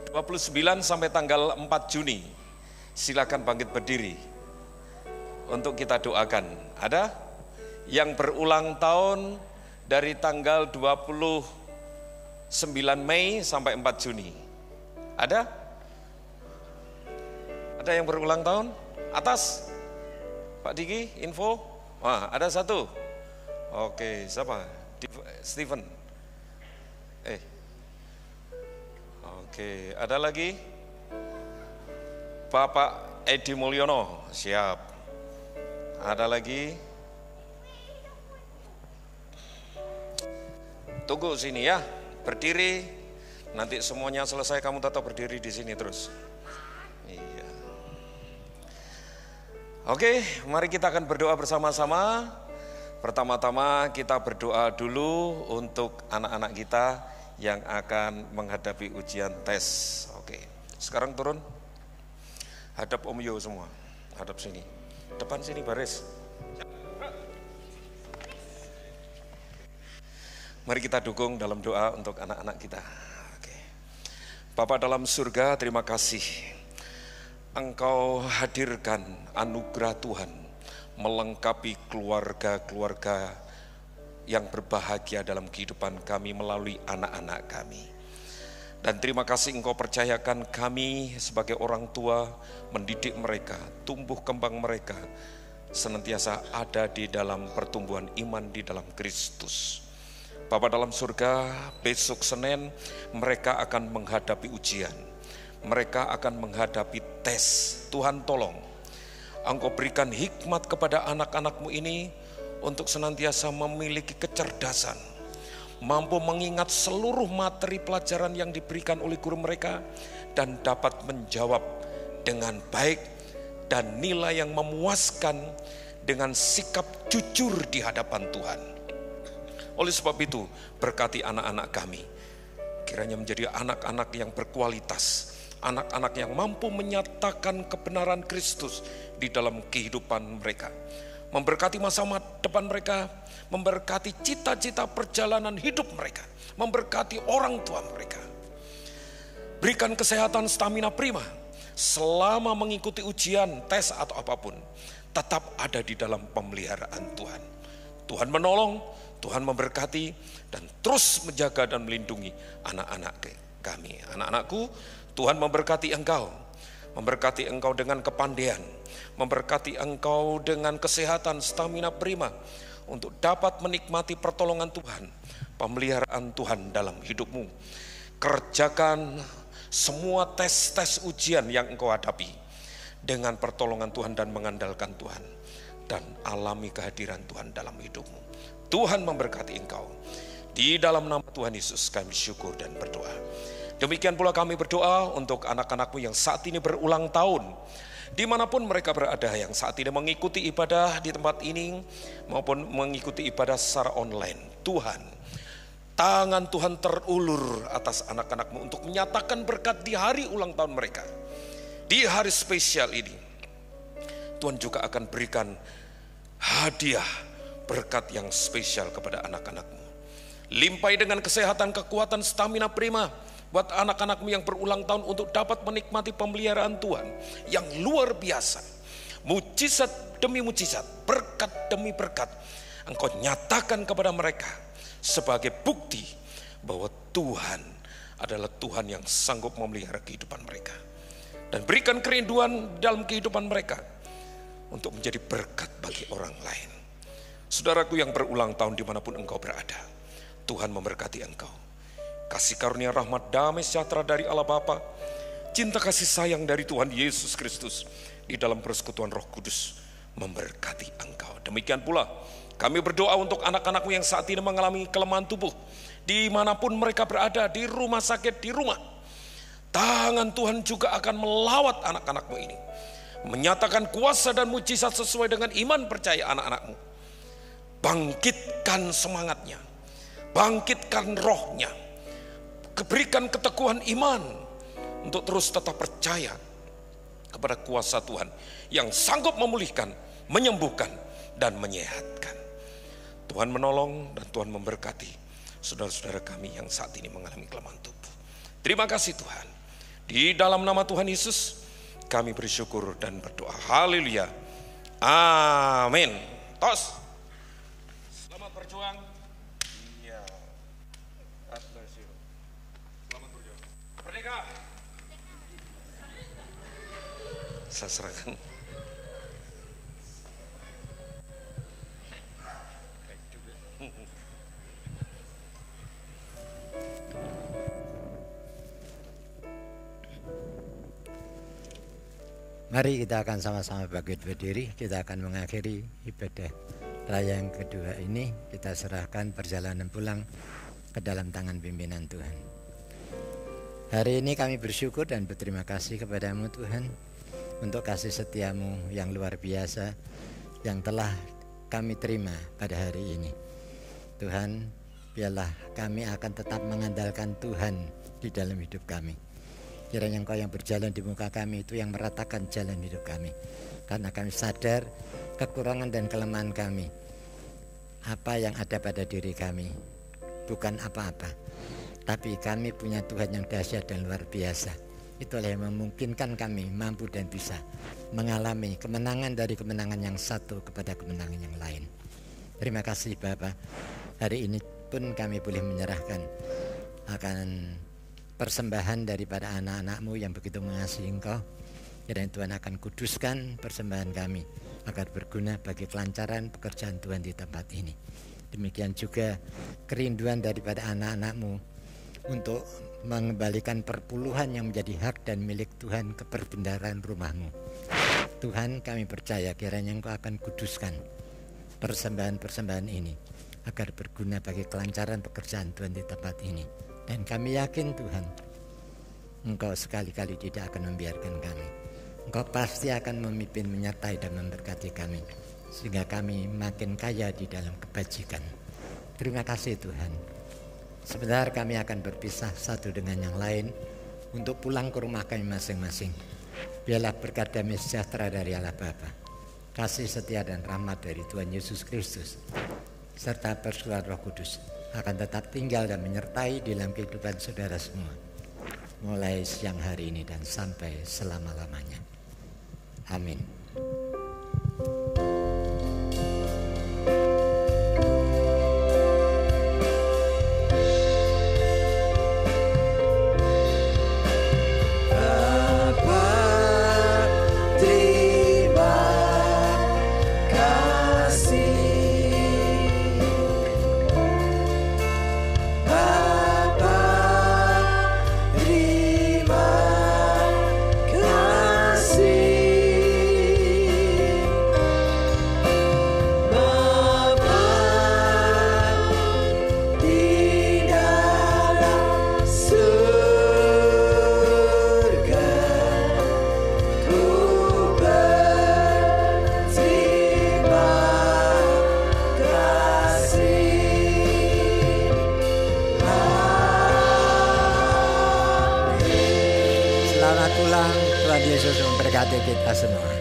29 sampai tanggal 4 Juni, silakan bangkit berdiri untuk kita doakan. Ada yang berulang tahun dari tanggal 29 Mei sampai 4 Juni. Ada? Ada yang berulang tahun? Atas? Pak Diki, info? Wah, ada satu. Oke, siapa? Steven. Oke, ada lagi? Bapak Edi Mulyono, siap. Ada lagi? Tunggu sini ya, berdiri. Nanti semuanya selesai kamu tetap berdiri di sini terus. Iya. Oke, mari kita akan berdoa bersama-sama. Pertama-tama kita berdoa dulu untuk anak-anak kita yang akan menghadapi ujian tes. Oke, sekarang turun. Hadap Om Yo semua, hadap sini. Depan sini baris. Mari kita dukung dalam doa untuk anak-anak kita. Oke. Bapa dalam surga, terima kasih Engkau hadirkan anugerah Tuhan melengkapi keluarga-keluarga yang berbahagia dalam kehidupan kami melalui anak-anak kami. Dan terima kasih Engkau percayakan kami sebagai orang tua mendidik mereka, tumbuh kembang mereka senantiasa ada di dalam pertumbuhan iman di dalam Kristus. Bapa dalam surga, besok Senin mereka akan menghadapi ujian. Mereka akan menghadapi tes. Tuhan tolong, Engkau berikan hikmat kepada anak-anak-Mu ini untuk senantiasa memiliki kecerdasan, mampu mengingat seluruh materi pelajaran yang diberikan oleh guru mereka dan dapat menjawab dengan baik dan nilai yang memuaskan dengan sikap jujur di hadapan Tuhan. Oleh sebab itu, berkati anak-anak kami, kiranya menjadi anak-anak yang berkualitas, anak-anak yang mampu menyatakan kebenaran Kristus di dalam kehidupan mereka. memberkati masa depan mereka, memberkati cita-cita perjalanan hidup mereka, memberkati orang tua mereka. Berikan kesehatan, stamina prima, selama mengikuti ujian, tes atau apapun, tetap ada di dalam pemeliharaan Tuhan. Tuhan menolong, Tuhan memberkati, dan terus menjaga dan melindungi anak-anak kami. Anak-anakku, Tuhan memberkati engkau dengan kepandaian, memberkati engkau dengan kesehatan, stamina prima, untuk dapat menikmati pertolongan Tuhan, pemeliharaan Tuhan dalam hidupmu. Kerjakan semua tes-tes ujian yang engkau hadapi dengan pertolongan Tuhan dan mengandalkan Tuhan, dan alami kehadiran Tuhan dalam hidupmu. Tuhan memberkati engkau. Di dalam nama Tuhan Yesus kami syukur dan berdoa. Demikian pula kami berdoa untuk anak-anakmu yang saat ini berulang tahun, dimanapun mereka berada, yang saat ini mengikuti ibadah di tempat ini maupun mengikuti ibadah secara online. Tuhan, tangan Tuhan terulur atas anak-anakmu untuk menyatakan berkat di hari ulang tahun mereka. Di hari spesial ini, Tuhan juga akan berikan hadiah berkat yang spesial kepada anak-anakmu. Limpahi dengan kesehatan, kekuatan, stamina prima buat anak-anakmu yang berulang tahun untuk dapat menikmati pemeliharaan Tuhan yang luar biasa. Mujizat demi mujizat, berkat demi berkat, engkau nyatakan kepada mereka sebagai bukti bahwa Tuhan adalah Tuhan yang sanggup memelihara kehidupan mereka. Dan berikan kerinduan dalam kehidupan mereka untuk menjadi berkat bagi orang lain. Saudaraku yang berulang tahun dimanapun engkau berada, Tuhan memberkati engkau. Kasih karunia, rahmat, damai sejahtera dari Allah Bapa, cinta kasih sayang dari Tuhan Yesus Kristus di dalam persekutuan Roh Kudus memberkati engkau. Demikian pula kami berdoa untuk anak-anakmu yang saat ini mengalami kelemahan tubuh, dimanapun mereka berada, di rumah sakit, di rumah. Tangan Tuhan juga akan melawat anak-anakmu ini, menyatakan kuasa dan mujizat sesuai dengan iman percaya anak-anakmu. Bangkitkan semangatnya, bangkitkan rohnya, berikan keteguhan iman untuk terus tetap percaya kepada kuasa Tuhan yang sanggup memulihkan, menyembuhkan, dan menyehatkan. Tuhan menolong dan Tuhan memberkati saudara-saudara kami yang saat ini mengalami kelemahan tubuh. Terima kasih Tuhan. Di dalam nama Tuhan Yesus kami bersyukur dan berdoa. Haleluya. Amin. Tos. Selamat berjuang. Iya. God bless you. Selamat berjuang. Merdeka. Saya serahkan. Mari kita akan sama-sama bangkit berdiri. Kita akan mengakhiri ibadah raya yang kedua ini. Kita serahkan perjalanan pulang ke dalam tangan pimpinan Tuhan. Hari ini kami bersyukur dan berterima kasih kepadamu Tuhan, untuk kasih setiamu yang luar biasa yang telah kami terima pada hari ini. Tuhan, biarlah kami akan tetap mengandalkan Tuhan di dalam hidup kami. Kiranya Engkau yang berjalan di muka kami itu yang meratakan jalan hidup kami. Karena kami sadar kekurangan dan kelemahan kami. Apa yang ada pada diri kami bukan apa-apa, tapi kami punya Tuhan yang dahsyat dan luar biasa. Itulah yang memungkinkan kami mampu dan bisa mengalami kemenangan dari kemenangan yang satu kepada kemenangan yang lain. Terima kasih Bapa. Hari ini pun kami boleh menyerahkan akan persembahan daripada anak-anak-Mu yang begitu mengasihi Engkau. Kiranya Tuhan akan kuduskan persembahan kami agar berguna bagi kelancaran pekerjaan Tuhan di tempat ini. Demikian juga kerinduan daripada anak-anak-Mu untuk mengembalikan perpuluhan yang menjadi hak dan milik Tuhan ke perbendaharaan rumah-Mu. Tuhan, kami percaya kiranya Engkau akan kuduskan persembahan-persembahan ini agar berguna bagi kelancaran pekerjaan Tuhan di tempat ini. Dan kami yakin Tuhan, Engkau sekali-kali tidak akan membiarkan kami. Engkau pasti akan memimpin, menyertai dan memberkati kami, sehingga kami makin kaya di dalam kebajikan. Terima kasih Tuhan. Sebentar kami akan berpisah satu dengan yang lain untuk pulang ke rumah kami masing-masing. Biarlah berkat damai sejahtera dari Allah Bapa, kasih setia dan rahmat dari Tuhan Yesus Kristus, serta persekutuan Roh Kudus akan tetap tinggal dan menyertai di dalam kehidupan saudara semua, mulai siang hari ini dan sampai selama-lamanya. Amin. Selamat ulang, Tuhan Yesus memberkati kita semua.